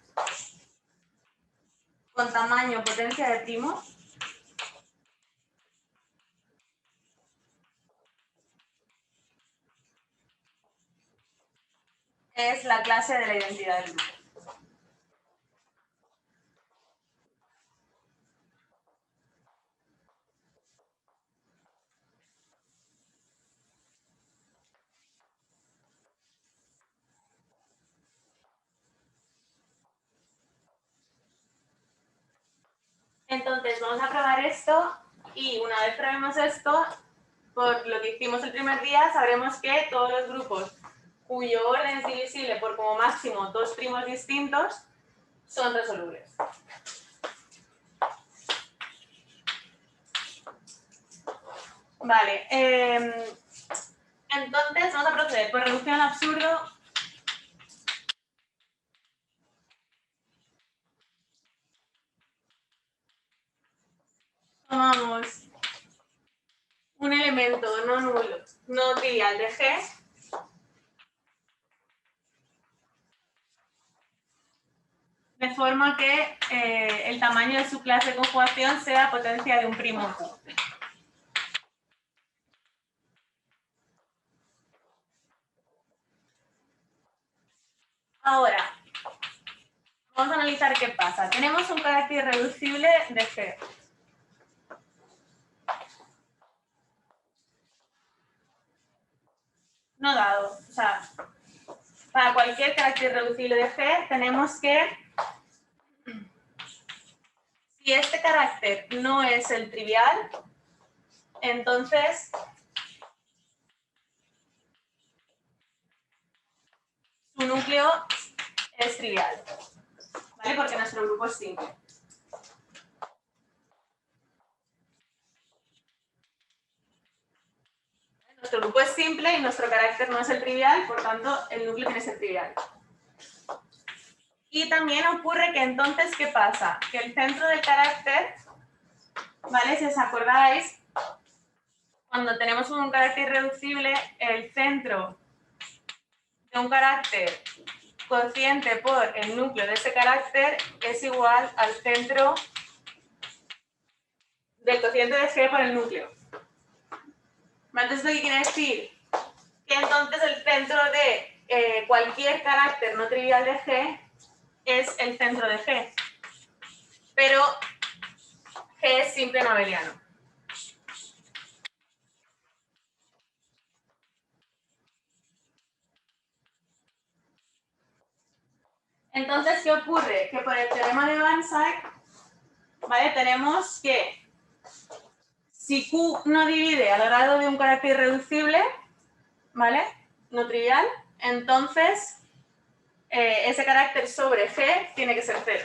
A: con tamaño potencia de primo es la clase de la identidad del grupo. Entonces vamos a probar esto y una vez probemos esto, por lo que hicimos el primer día, sabremos que todos los grupos cuyo orden es divisible por como máximo dos primos distintos son resolubles. Vale, entonces vamos a proceder por reducción al absurdo. Tomamos un elemento no nulo, no trivial de G, de forma que el tamaño de su clase de conjugación sea potencia de un primo Q. Ahora, vamos a analizar qué pasa. Tenemos un carácter irreducible de G. No dado. O sea, para cualquier carácter irreducible de G tenemos que, si Si este carácter no es el trivial, entonces su núcleo es trivial, ¿vale? Porque nuestro grupo es simple. Nuestro grupo es simple y nuestro carácter no es el trivial, por tanto, el núcleo tiene que ser trivial. Y también ocurre que entonces, ¿qué pasa? Que el centro del carácter, ¿vale? Si os acordáis, cuando tenemos un carácter irreducible, el centro de un carácter cociente por el núcleo de ese carácter es igual al centro del cociente de G por el núcleo. Entonces, ¿esto qué quiere decir? Que entonces el centro de cualquier carácter no trivial de G es el centro de G. Pero G es simple no abeliano. Entonces, ¿qué ocurre? Que por el teorema de Van Dyck, ¿vale? Tenemos que si Q no divide al grado de un carácter irreducible, ¿vale? No trivial, entonces ese carácter sobre G tiene que ser 0.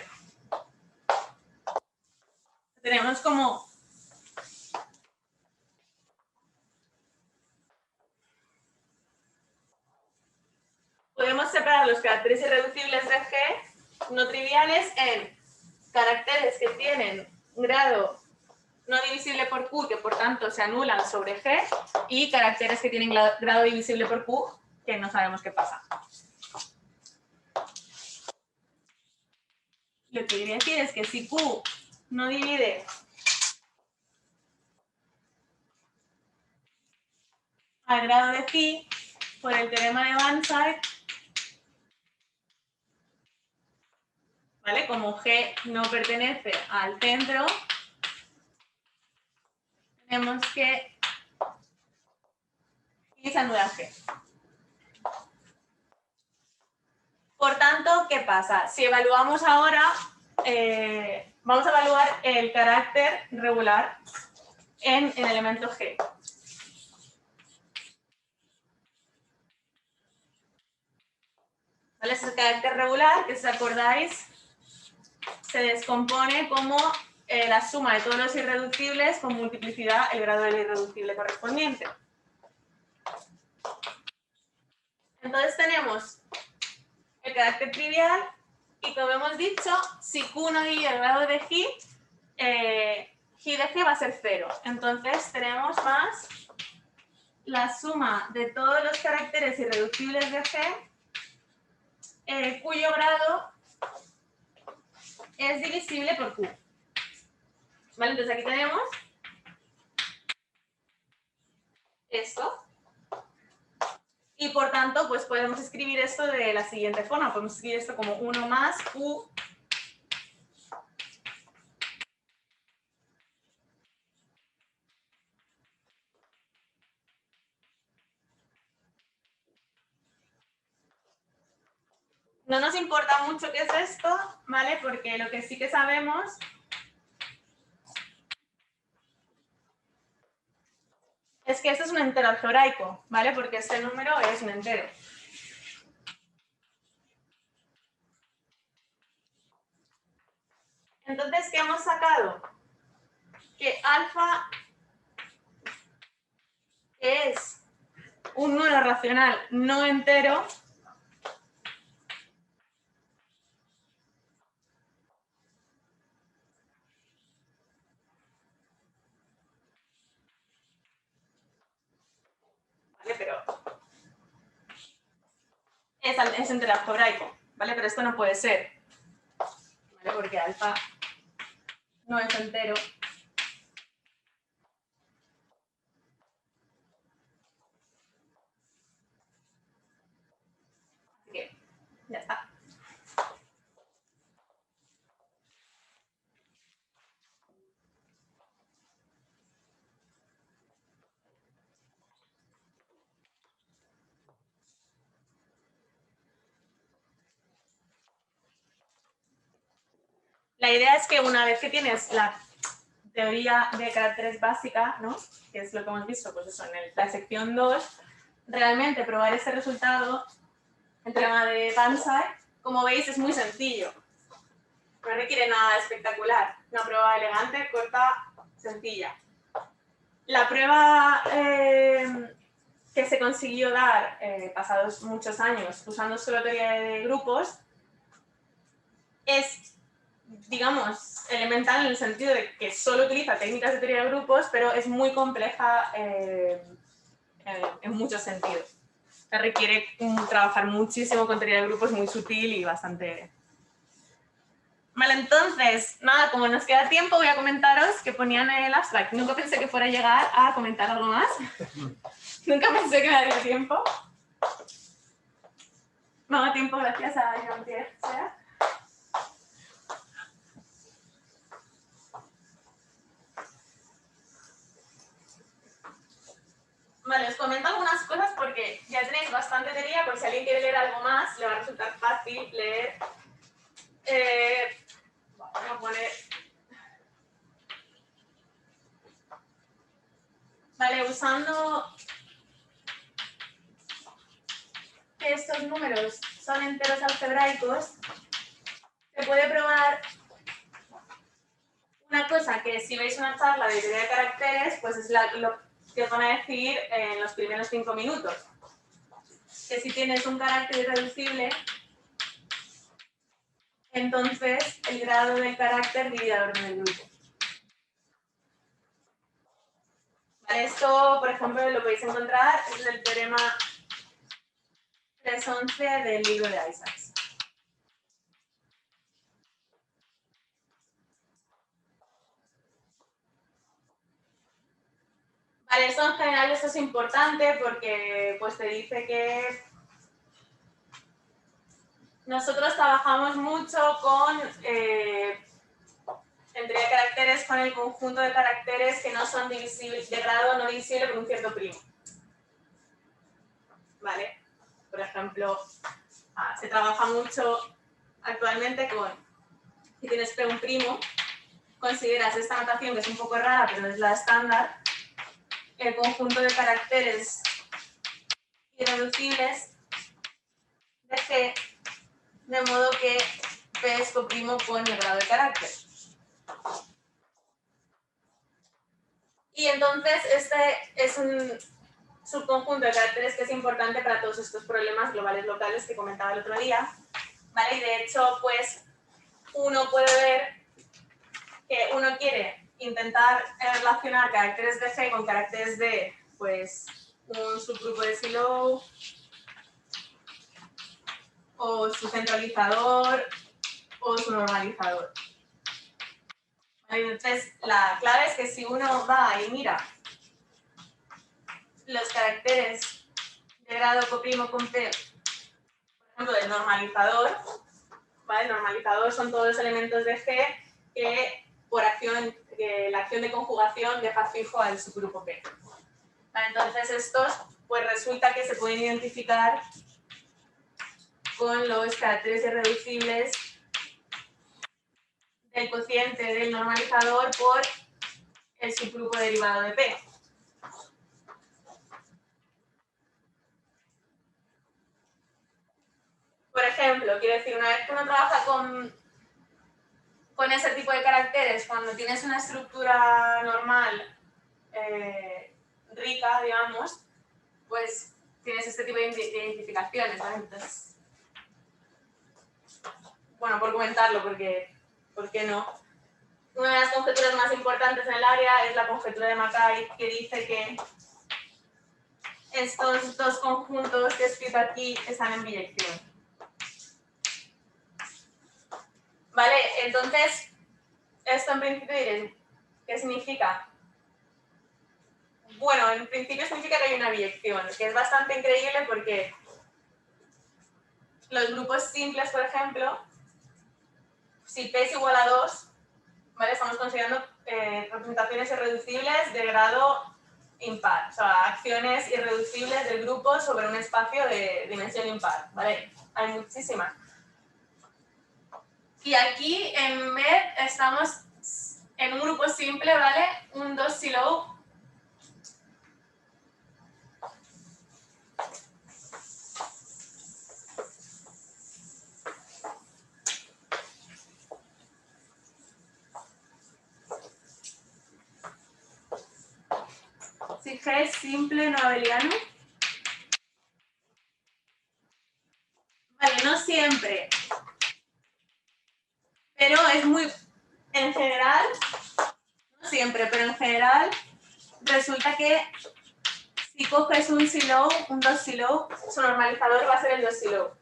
A: Tenemos como podemos separar los caracteres irreducibles de G no triviales en caracteres que tienen grado no divisible por Q, que por tanto se anulan sobre G, y caracteres que tienen grado divisible por Q, que no sabemos qué pasa. Lo que quiere decir es que si Q no divide al grado de phi por el teorema de Van Dyck, ¿vale? Como G no pertenece al centro, tenemos que y se anula G. Por tanto, ¿qué pasa? Si evaluamos ahora, vamos a evaluar el carácter regular en el elemento G. ¿Vale? Ese carácter regular, que si os acordáis, se descompone como la suma de todos los irreducibles con multiplicidad el grado del irreducible correspondiente. Entonces tenemos el carácter trivial y, como hemos dicho, si Q no divide el grado de G, G de G va a ser 0. Entonces tenemos más la suma de todos los caracteres irreducibles de G, cuyo grado es divisible por Q. ¿Vale? Entonces aquí tenemos esto. Y por tanto, pues podemos escribir esto de la siguiente forma. Podemos escribir esto como 1 más Q no nos importa mucho qué es esto, ¿vale? Porque lo que sí que sabemos es que esto es un entero algebraico, ¿vale? Porque este número es un entero. Entonces, ¿qué hemos sacado? Que alfa es un número racional no entero ¿vale? Pero es entero algebraico, ¿vale? Pero esto no puede ser, ¿vale? Porque alfa no es entero. Así que ya está. La idea es que una vez que tienes la teoría de caracteres básica, ¿no? Que es lo que hemos visto, pues eso, en la sección 2, realmente probar ese resultado en teorema de Banzai, como veis, es muy sencillo. No requiere nada espectacular. Una prueba elegante, corta, sencilla. La prueba que se consiguió dar pasados muchos años usando solo teoría de grupos es, digamos, elemental en el sentido de que solo utiliza técnicas de teoría de grupos, pero es muy compleja en muchos sentidos. Requiere trabajar muchísimo con teoría de grupos, muy sutil y bastante... Vale, entonces, nada, como nos queda tiempo, voy a comentaros que ponían en el abstract. Nunca pensé que fuera a llegar a comentar algo más. Nunca pensé que me daría tiempo. Me da tiempo gracias a Jean-Pierre. Vale, os comento algunas cosas porque ya tenéis bastante teoría, por si alguien quiere leer algo más, le va a resultar fácil leer. Vamos a poner... Vale, usando que estos números son enteros algebraicos, se puede probar una cosa que si veis una charla de teoría de caracteres, pues es lo que os van a decir en los primeros 5 minutos. Que si tienes un carácter irreducible, entonces el grado del carácter divide al orden del grupo. Vale, esto, por ejemplo, lo podéis encontrar en el teorema 311 del libro de Isaacs. Vale, esto en general esto es importante porque pues te dice que nosotros trabajamos mucho con en teoría de caracteres con el conjunto de caracteres que no son divisibles, de grado no divisible por un cierto primo. ¿Vale? Por ejemplo, se trabaja mucho actualmente con, si tienes P un primo, consideras esta notación que es un poco rara, pero es la estándar, el conjunto de caracteres irreducibles de G, de modo que P es coprimo con el grado de carácter. Y entonces este es un subconjunto de caracteres que es importante para todos estos problemas globales locales que comentaba el otro día, ¿vale? Y de hecho, pues, uno puede ver que uno quiere intentar relacionar caracteres de G con caracteres de, pues, un subgrupo de Sylow, o su centralizador, o su normalizador. Entonces, la clave es que si uno va y mira los caracteres de grado coprimo con P, por ejemplo, del normalizador, ¿vale? El normalizador son todos los elementos de G que por acción, que la acción de conjugación deja fijo al subgrupo P. ¿Vale? Entonces, estos, pues resulta que se pueden identificar con los caracteres irreducibles del cociente del normalizador por el subgrupo derivado de P. Por ejemplo, quiero decir, una vez que uno trabaja con ese tipo de caracteres, cuando tienes una estructura normal rica, digamos, pues tienes este tipo de identificaciones, ¿vale? Entonces, bueno, por comentarlo, porque, ¿por qué no? Una de las conjeturas más importantes en el área es la conjetura de Mackay, que dice que estos dos conjuntos que he escrito aquí están en biyección. Vale, entonces, esto en principio diréis, ¿qué significa? Bueno, en principio significa que hay una biyección, que es bastante increíble porque los grupos simples, por ejemplo, si P es igual a 2, ¿vale? Estamos considerando representaciones irreducibles de grado impar, o sea, acciones irreducibles del grupo sobre un espacio de dimensión impar, ¿vale? Hay muchísimas. Y aquí en MED estamos en un grupo simple, ¿vale? Un 2 silo. Si G es simple no abeliano. Vale, no siempre. Pero es muy... En general, no siempre, pero en general resulta que si coges un silo, un 2 silo, su normalizador va a ser el 2 silo.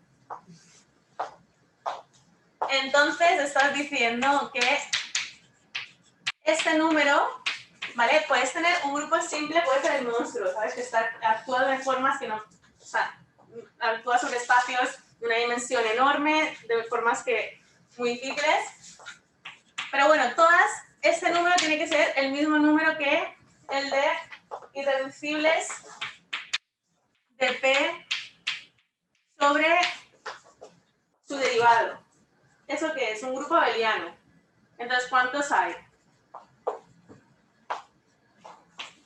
A: Entonces estás diciendo que este número, ¿vale? Puedes tener un grupo simple, puede ser el monstruo, ¿sabes? Que está actuado de formas que no... O sea, actúa sobre espacios de una dimensión enorme, de formas que muy difíciles. Pero bueno, este número tiene que ser el mismo número que el de irreducibles de P sobre su derivado. ¿Eso qué es? Un grupo abeliano. Entonces, ¿cuántos hay?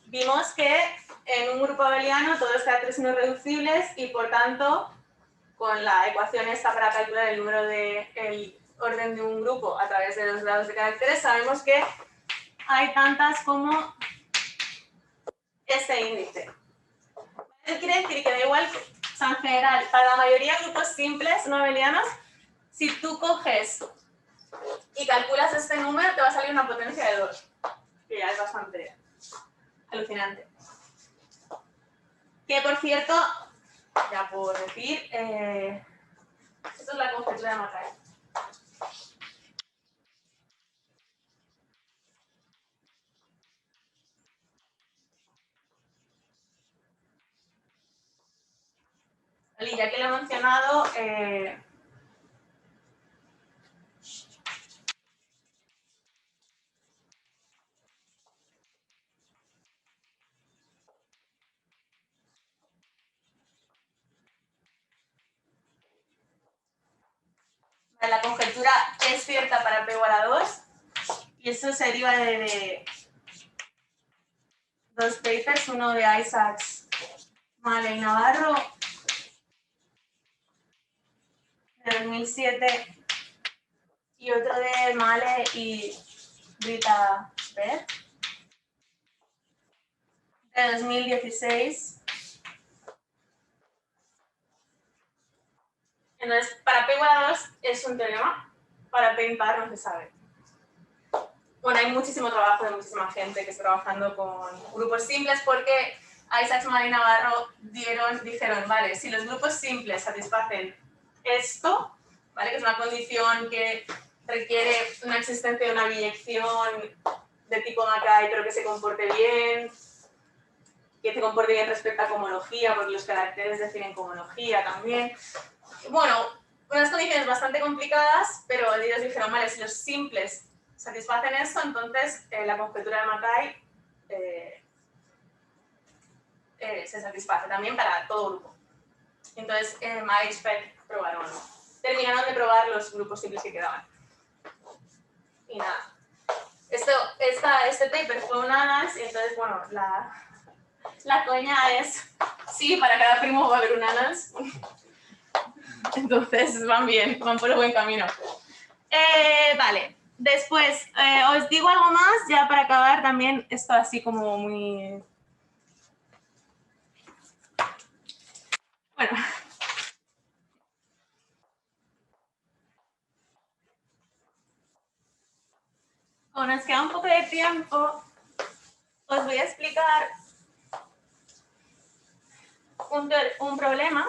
A: Vimos que en un grupo abeliano todos los caracteres son irreducibles y por tanto, con la ecuación esta para calcular el número el orden de un grupo a través de los grados de caracteres, sabemos que hay tantas como este índice. Eso quiere decir que da igual, o sea, en general, para la mayoría de grupos simples no abelianos, si tú coges y calculas este número, te va a salir una potencia de 2, que ya es bastante alucinante. Que por cierto, ya puedo decir, esto es la conjetura de Mackay. Vale, ya que lo he mencionado, la conjetura es cierta para P igual a 2 y eso se deriva de dos papers, uno de Isaacs, Male y Navarro de 2007 y otro de Male y Brita Berg de 2016. Entonces, para P igual a 2 es un teorema, para P impar no se sabe. Bueno, hay muchísimo trabajo de muchísima gente que está trabajando con grupos simples porque Isaacs, Male y Navarro dijeron, vale, si los grupos simples satisfacen esto, ¿vale? Que es una condición que requiere una existencia de una biyección de tipo Mackay, pero que se comporte bien respecto a cohomología, porque los caracteres definen cohomología también. Bueno, unas condiciones bastante complicadas, pero ellos dijeron, vale, si los simples satisfacen esto, entonces la conjetura de Mackay se satisface también para todo grupo. Entonces, Mackay y Speck terminaron de probar los grupos simples que quedaban. Y nada. Este paper fue un ANALS y entonces, bueno, la coña es, sí, para cada primo va a haber un ANALS. Entonces van bien, van por el buen camino. Vale, después os digo algo más, ya para acabar también esto así como muy... Bueno. Como nos queda un poco de tiempo, os voy a explicar un problema,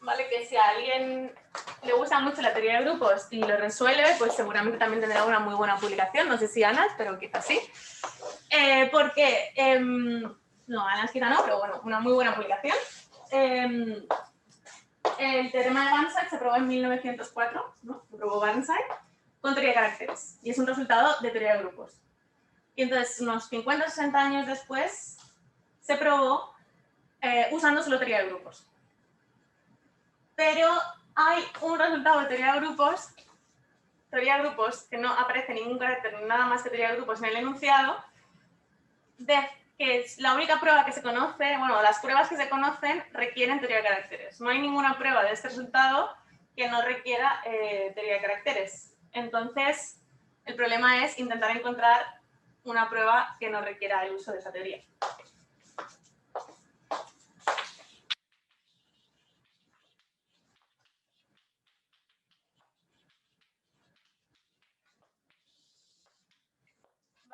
A: ¿vale? Que si a alguien le gusta mucho la teoría de grupos y lo resuelve, pues seguramente también tendrá una muy buena publicación, no sé si ANALS, pero quizás sí. Porque, no, ANALS quizá no, pero bueno, una muy buena publicación. El teorema de Banzai se probó en 1904, ¿no? Se probó Banzai con teoría de caracteres y es un resultado de teoría de grupos. Y entonces, unos 50 o 60 años después, se probó usando solo teoría de grupos. Pero hay un resultado de teoría de grupos que no aparece ningún carácter ni nada más que teoría de grupos en el enunciado, de que es la única prueba que se conoce, bueno, las pruebas que se conocen requieren teoría de caracteres. No hay ninguna prueba de este resultado que no requiera teoría de caracteres. Entonces, el problema es intentar encontrar una prueba que no requiera el uso de esa teoría.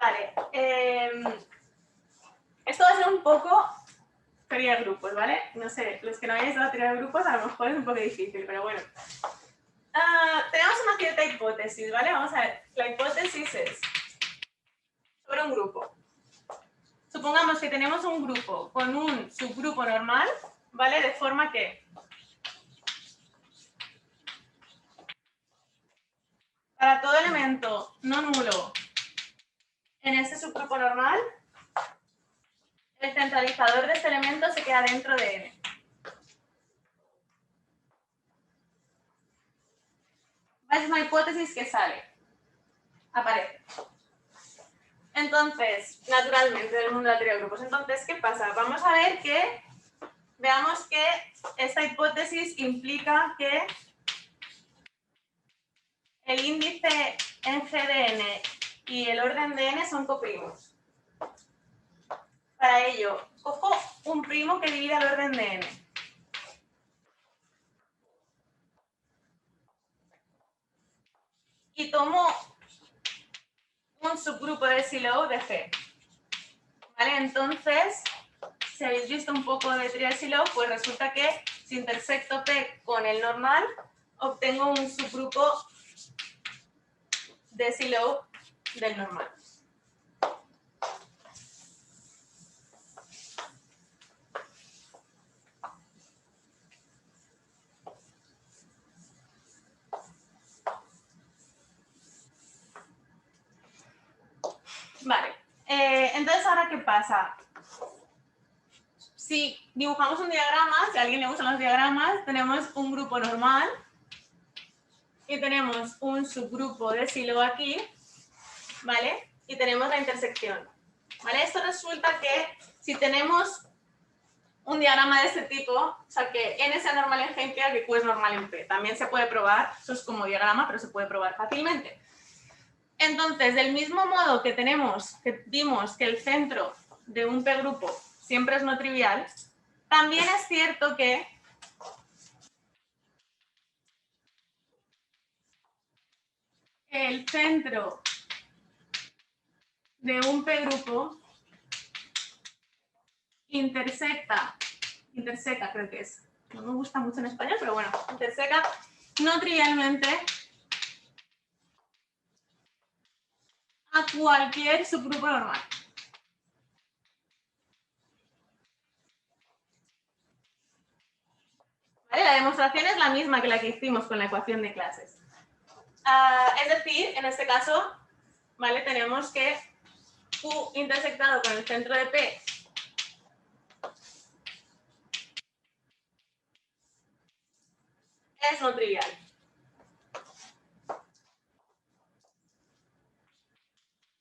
A: Vale. Esto va a ser un poco teoría de grupos, ¿vale? No sé, los que no hayáis dado teoría de grupos a lo mejor es un poco difícil, pero bueno. Tenemos una cierta hipótesis, ¿vale? Vamos a ver. La hipótesis es sobre un grupo. Supongamos que tenemos un grupo con un subgrupo normal, ¿vale? De forma que para todo elemento no nulo en este subgrupo normal, el centralizador de este elemento se queda dentro de N. Es una hipótesis que sale, aparece. Entonces, naturalmente, del mundo de la teoría de grupos. Entonces, ¿qué pasa? Vamos a ver que, veamos que esta hipótesis implica que el índice en G de N y el orden de N son coprimos. Para ello, cojo un primo que divida el orden de N. Y tomo un subgrupo de Sylow de G. ¿Vale? Entonces, si habéis visto un poco de teoría de Sylow, pues resulta que si intersecto P con el normal, obtengo un subgrupo de Sylow del normal. Vale, entonces ahora ¿qué pasa? Si dibujamos un diagrama, si a alguien le gustan los diagramas, tenemos un grupo normal y tenemos un subgrupo de Sylow aquí, ¿vale? Y tenemos la intersección, ¿vale? Esto resulta que si tenemos un diagrama de este tipo, o sea que N sea normal en G implica que Q es normal en P. También se puede probar, eso es como diagrama, pero se puede probar fácilmente. Entonces, del mismo modo que vimos que el centro de un P grupo siempre es no trivial, también es cierto que el centro de un P grupo interseca creo que es, no me gusta mucho en español, pero bueno, interseca no trivialmente a cualquier subgrupo normal. ¿Vale? La demostración es la misma que la que hicimos con la ecuación de clases. Es decir, en este caso, ¿vale? Tenemos que Q intersectado con el centro de P es no trivial.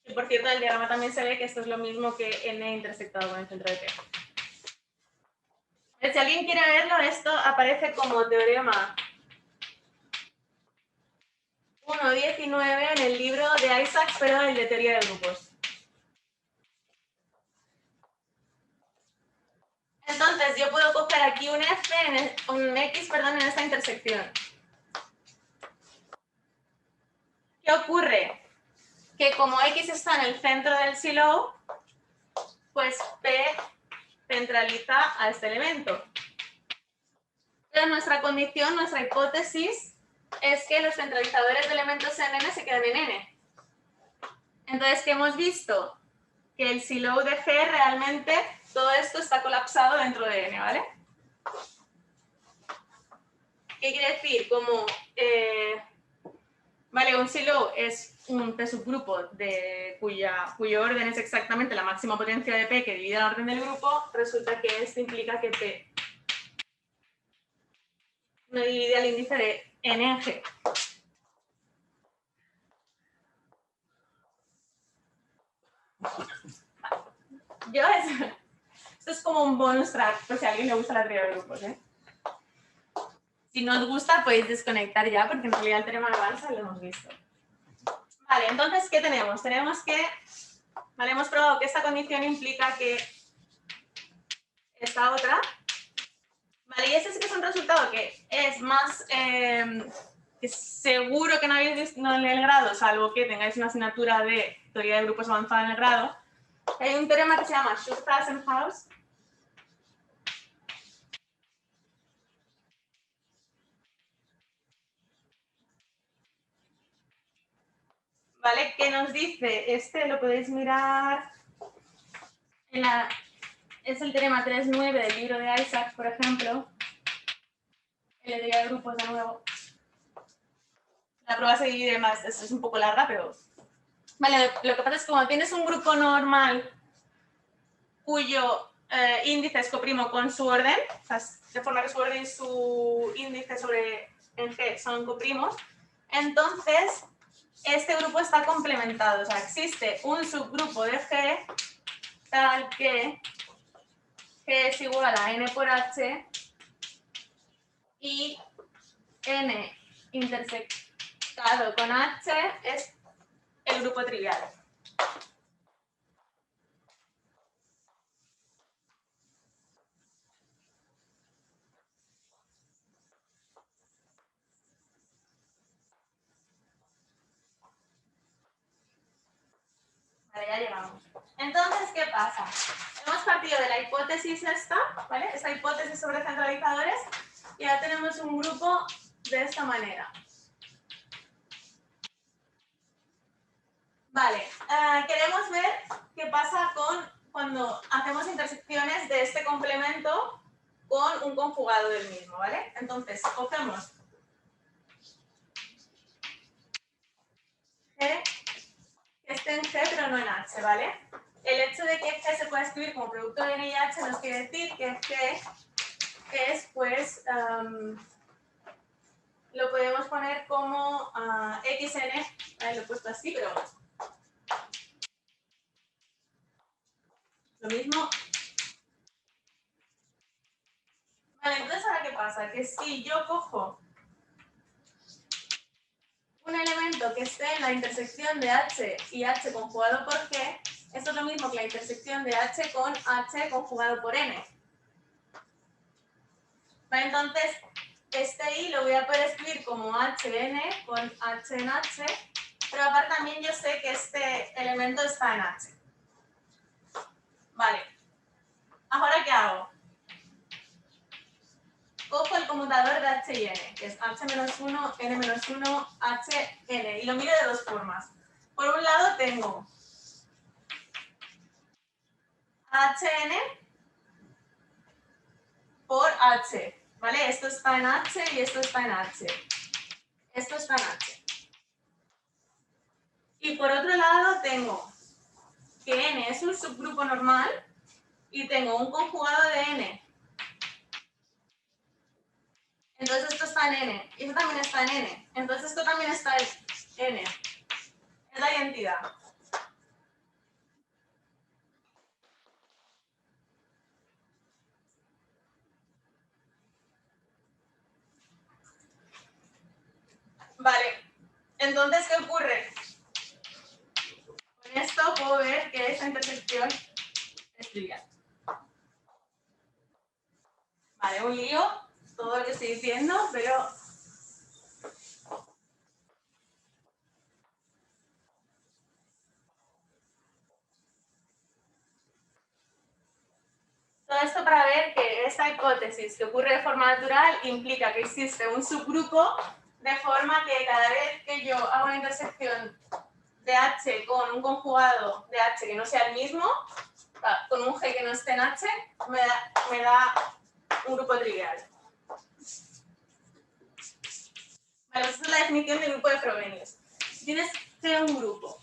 A: Y por cierto, en el diagrama también se ve que esto es lo mismo que N intersectado con el centro de P. Si alguien quiere verlo, esto aparece como teorema 1.19 en el libro de Isaacs, pero el de teoría de grupos. Entonces, yo puedo coger aquí un X en esta intersección. ¿Qué ocurre? Que como X está en el centro del Sylow, pues P centraliza a este elemento. Pero nuestra condición, nuestra hipótesis, es que los centralizadores de elementos en N se quedan en N. Entonces, ¿qué hemos visto? Que el Sylow de G realmente, todo esto está colapsado dentro de N, ¿vale? ¿Qué quiere decir? Como, vale, un Sylow es un P subgrupo cuyo orden es exactamente la máxima potencia de P que divide el orden del grupo, resulta que esto implica que P uno divide al índice de n en G. Esto es como un bonus track, por si a alguien le gusta la teoría de grupos, ¿eh? Si no os gusta, podéis desconectar ya, porque en realidad el teorema de Balsa lo hemos visto. Vale, entonces, ¿qué tenemos? Tenemos que, vale, hemos probado que esta condición implica que esta otra, vale, y ese sí que es un resultado que es más, que seguro que no habéis visto en el grado, salvo que tengáis una asignatura de teoría de grupos avanzada en el grado. Hay un teorema que se llama Schur-Tassenhaus, ¿vale? Que nos dice, este lo podéis mirar en la, es el teorema 3.9 del libro de Isaac, por ejemplo, el de teoría de grupos de nuevo. La prueba se divide más, es un poco larga, pero... Vale, lo que pasa es que cuando tienes un grupo normal cuyo índice es coprimo con su orden, o sea, de forma que su orden y su índice sobre en G son coprimos, entonces este grupo está complementado, o sea, existe un subgrupo de G tal que G es igual a n por h y n intersectado con h es el grupo trivial. Vale, ya llegamos. Entonces, ¿qué pasa? Hemos partido de la hipótesis esta, ¿vale? Esta hipótesis sobre centralizadores, y ahora tenemos un grupo de esta manera. Vale, queremos ver qué pasa cuando hacemos intersecciones de este complemento con un conjugado del mismo, ¿vale? Entonces, cogemos G, que esté en G pero no en H, ¿vale? El hecho de que G se pueda escribir como producto de N y H nos quiere decir que G es, pues, lo podemos poner como XN, ¿vale? Lo he puesto así, pero lo mismo. Vale, entonces ahora ¿qué pasa? Que si yo cojo un elemento que esté en la intersección de H y H conjugado por G, esto es lo mismo que la intersección de H con H conjugado por N. Vale, entonces, este I lo voy a poder escribir como HN con H en H, pero aparte también yo sé que este elemento está en H. Vale. ¿Ahora qué hago? Cojo el conmutador de H y N, que es H-1, N-1, Hn, y lo miro de dos formas. Por un lado tengo Hn por H, ¿vale? Esto está en H y esto está en H. Esto está en H. Y por otro lado tengo que N es un subgrupo normal y tengo un conjugado de N. Entonces esto está en N y esto también está en N. Entonces esto también está en N. Es la identidad. Vale. Entonces, ¿qué ocurre? Con esto puedo ver que esta intersección es trivial. Vale, un lío, todo lo que estoy diciendo, pero... Todo esto para ver que esta hipótesis que ocurre de forma natural implica que existe un subgrupo, de forma que cada vez que yo hago una intersección de H con un conjugado de H que no sea el mismo, con un G que no esté en H, me da un grupo trivial. Vale, esta es la definición de grupo de Frobenius. Si tienes G un grupo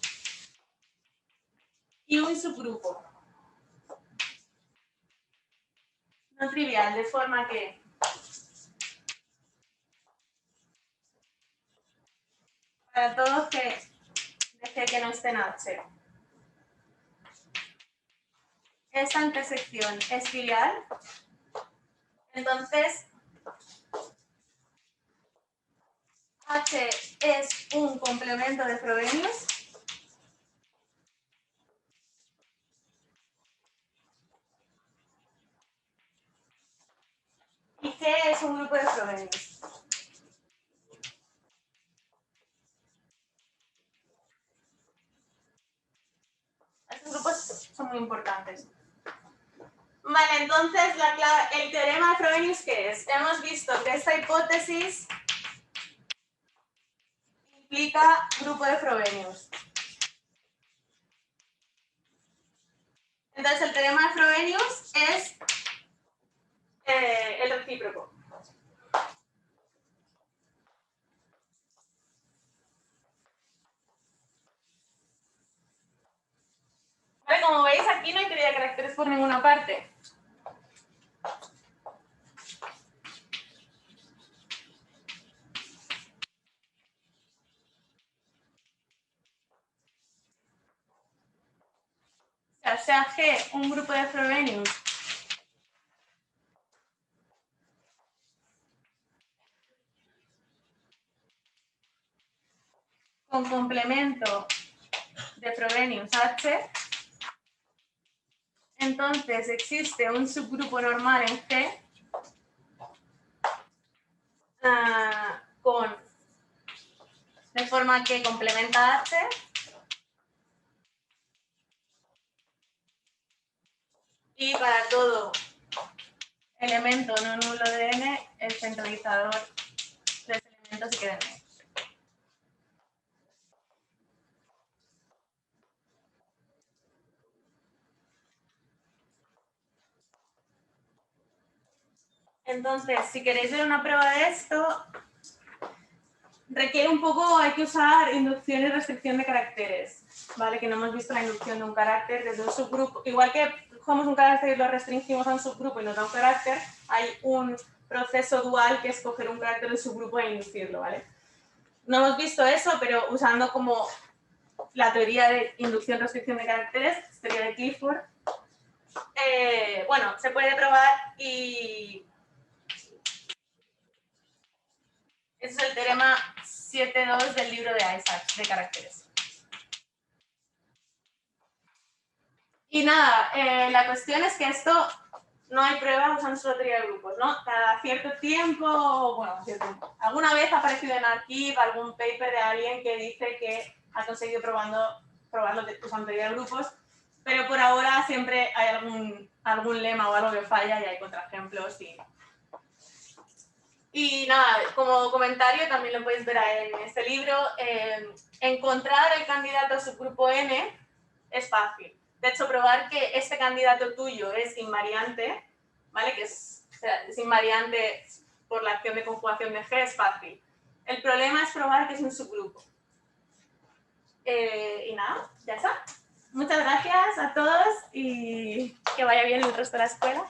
A: y un subgrupo no trivial, de forma que para todo G de G que no esté en H. Esta intersección es filial, entonces H es un complemento de Frobenius y G es un grupo de Frobenius. Estos grupos son muy importantes. Vale, entonces el teorema de Frobenius, ¿qué es? Hemos visto que esta hipótesis implica grupo de Frobenius. Entonces el teorema de Frobenius es el recíproco. Vale, como veis aquí no hay teoría de caracteres por ninguna parte. O sea, G, un grupo de Frobenius con complemento de Frobenius H, entonces existe un subgrupo normal en G de forma que complementa H y para todo elemento no nulo de N, el centralizador de ese elemento se queda en N. Entonces, si queréis ver una prueba de esto, requiere un poco, hay que usar inducción y restricción de caracteres, ¿vale? Que no hemos visto la inducción de un carácter desde un subgrupo. Igual que cogemos un carácter y lo restringimos a un subgrupo y nos da un carácter, hay un proceso dual que es coger un carácter del subgrupo e inducirlo, ¿vale? No hemos visto eso, pero usando como la teoría de inducción-restricción de caracteres, teoría de Clifford, bueno, se puede probar y ese es el teorema 7.2 del libro de Isaac de caracteres. Y nada, la cuestión es que esto no hay pruebas usando solo teoría de grupos, ¿no? Cada cierto tiempo, bueno, alguna vez ha aparecido en Archive algún paper de alguien que dice que ha conseguido probarlo usando teoría de grupos, pero por ahora siempre hay algún lema o algo que falla y hay contraejemplos y nada, como comentario también lo podéis ver en este libro, encontrar el candidato subgrupo N es fácil. De hecho, probar que este candidato tuyo es invariante, ¿vale? Que es invariante por la acción de conjugación de G es fácil. El problema es probar que es un subgrupo. Y nada, ya está. Muchas gracias a todos y que vaya bien el resto de la escuela.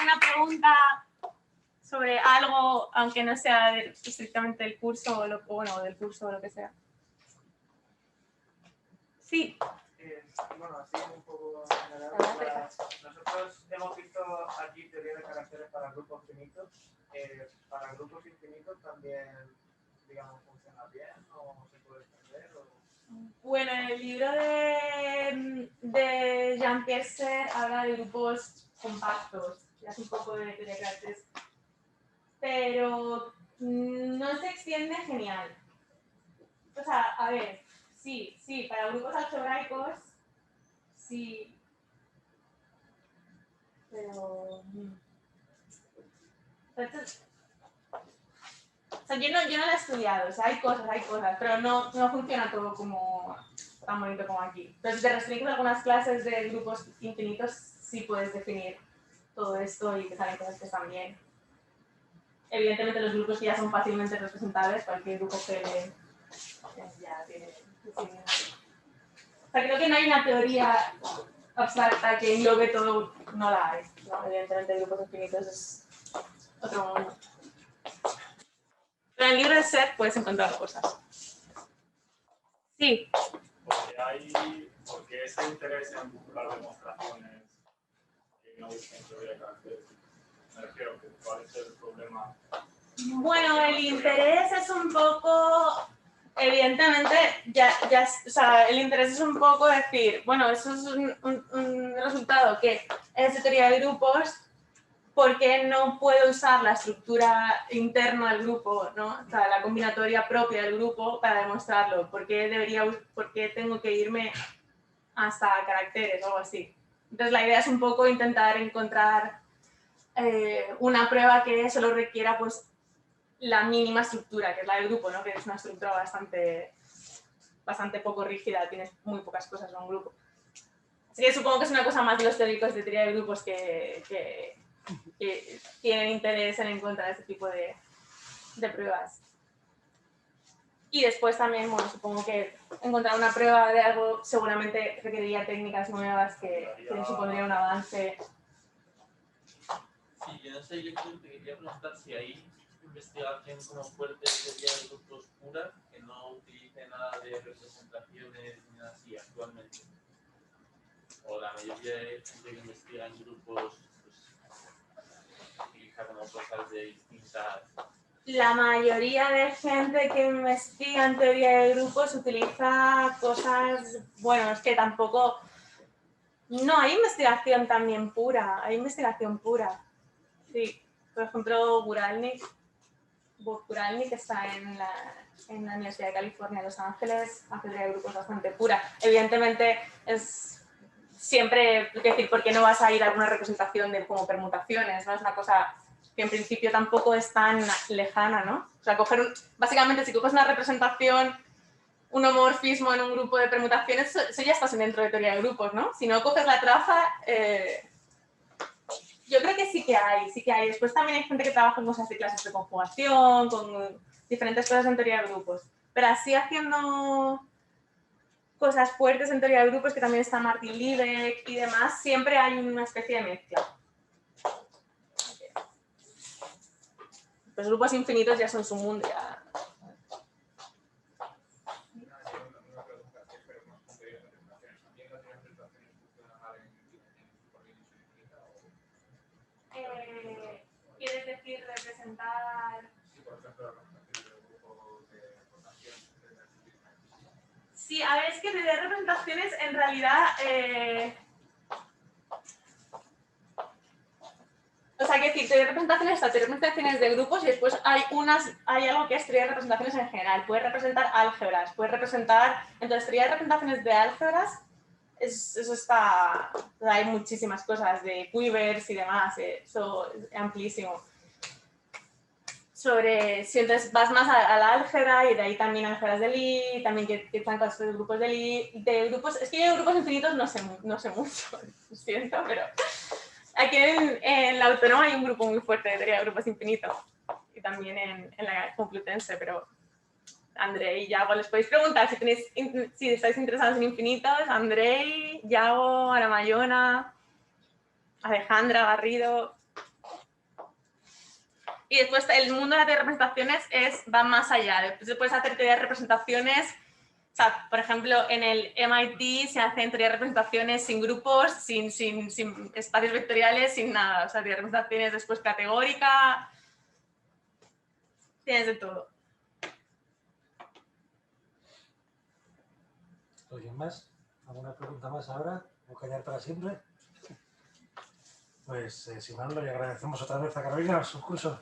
A: Una pregunta sobre algo, aunque no sea estrictamente del curso o del curso o lo que sea. Sí.
B: Bueno, así un poco general. Nosotros hemos visto aquí teoría de caracteres para grupos finitos. Para grupos infinitos también, digamos, funciona bien o se puede extender.
A: Bueno, en el libro de Jean-Pierre Serre habla de grupos compactos, y hace un poco de teoría de caracteres, pero no se extiende genial. O sea, a ver, sí, para grupos algebraicos, sí, pero... Entonces, o sea, yo no lo he estudiado, o sea, hay cosas, pero no funciona todo como tan bonito como aquí. Entonces, si te restringes algunas clases de grupos infinitos, sí puedes definir todo esto y te salen cosas que están bien. Evidentemente, los grupos que ya son fácilmente representables, cualquier grupo que ya tiene... O sea, creo que no hay una teoría abstracta que englobe todo no la hay, ¿no? Evidentemente grupos infinitos es otro mundo. Pero en el libro de Seth puedes encontrar cosas. Sí.
C: Porque ese interés en buscar demostraciones que no buscan teoría de caracteres. Me refiero que cuál es el problema.
A: Bueno, el interés es un poco, evidentemente, o sea, el interés es un poco decir, bueno, eso es un resultado que es de teoría de grupos, ¿por qué no puedo usar la estructura interna del grupo, ¿no? O sea, la combinatoria propia del grupo para demostrarlo? ¿Por qué tengo que irme hasta caracteres o algo así? Entonces, la idea es un poco intentar encontrar una prueba que solo requiera, pues, la mínima estructura, que es la del grupo, ¿no? Que es una estructura bastante poco rígida, tienes muy pocas cosas en un grupo. Así que supongo que es una cosa más de los teóricos de teoría de grupos que tienen interés en encontrar ese tipo de pruebas. Y después también, bueno, supongo que encontrar una prueba de algo seguramente requeriría técnicas nuevas que supondría un avance.
D: Sí, yo no sé, yo te quería preguntar si hay investigación como fuerte de teoría de grupos pura que no utilice nada de representaciones ni nada así actualmente. O la mayoría de gente que investiga en grupos pues, utiliza como cosas de distintas.
A: La mayoría de gente que investiga en teoría de grupos utiliza cosas, bueno, es que tampoco, no, hay investigación también pura, hay investigación pura. Sí, por ejemplo, Guralnik está en la Universidad de California de Los Ángeles, hace teoría de grupos bastante pura. Evidentemente es siempre, es decir, ¿por qué no vas a ir a alguna representación de como permutaciones? ¿No? Es una cosa que en principio tampoco es tan lejana, ¿no? O sea, básicamente si coges una representación, un homomorfismo en un grupo de permutaciones, eso ya estás dentro de teoría de grupos, ¿no? Si no coges la traza, yo creo que sí que hay. Después también hay gente que trabaja en cosas de clases de conjugación, con diferentes cosas en teoría de grupos. Pero así haciendo cosas fuertes en teoría de grupos, que también está Martin Liebig y demás, siempre hay una especie de mezcla. Los grupos infinitos ya son su mundo, ya.
B: Una pregunta, pero más con teoría de representaciones. ¿También las representaciones funcionan mal en coordinación infinita?
A: ¿Quieres decir representar?
B: Sí, por ejemplo, las representaciones del grupo de rotación.
A: Sí, a ver, es que de representaciones en realidad... O sea, que decir, teoría de representaciones está teoría de representaciones de grupos y después hay algo que es teoría de representaciones en general. Puedes representar álgebras, puedes representar... Entonces, teoría de representaciones de álgebras, eso está... Hay muchísimas cosas de quivers y demás, eso es amplísimo. Si entonces vas más a la álgebra y de ahí también álgebras de Lie, también que están cosas de grupos de Lie, de grupos... Es que yo de grupos infinitos no sé mucho, lo siento, pero... Aquí en la Autónoma hay un grupo muy fuerte de teoría de grupos infinitos y también en la Complutense, pero André y Yago les podéis preguntar si estáis interesados en infinitos. André, Yago, Aramayona, Alejandra, Garrido. Y después el mundo de las representaciones va más allá. Después puedes hacer teoría de representaciones. O sea, por ejemplo, en el MIT se hacen teoría de representaciones sin grupos, sin espacios vectoriales, sin nada. O sea, teoría de representaciones después categórica. Tienes de todo.
E: ¿Alguien más? ¿Alguna pregunta más ahora? ¿O callar para siempre? Pues, sin más, le agradecemos otra vez a Carolina su curso.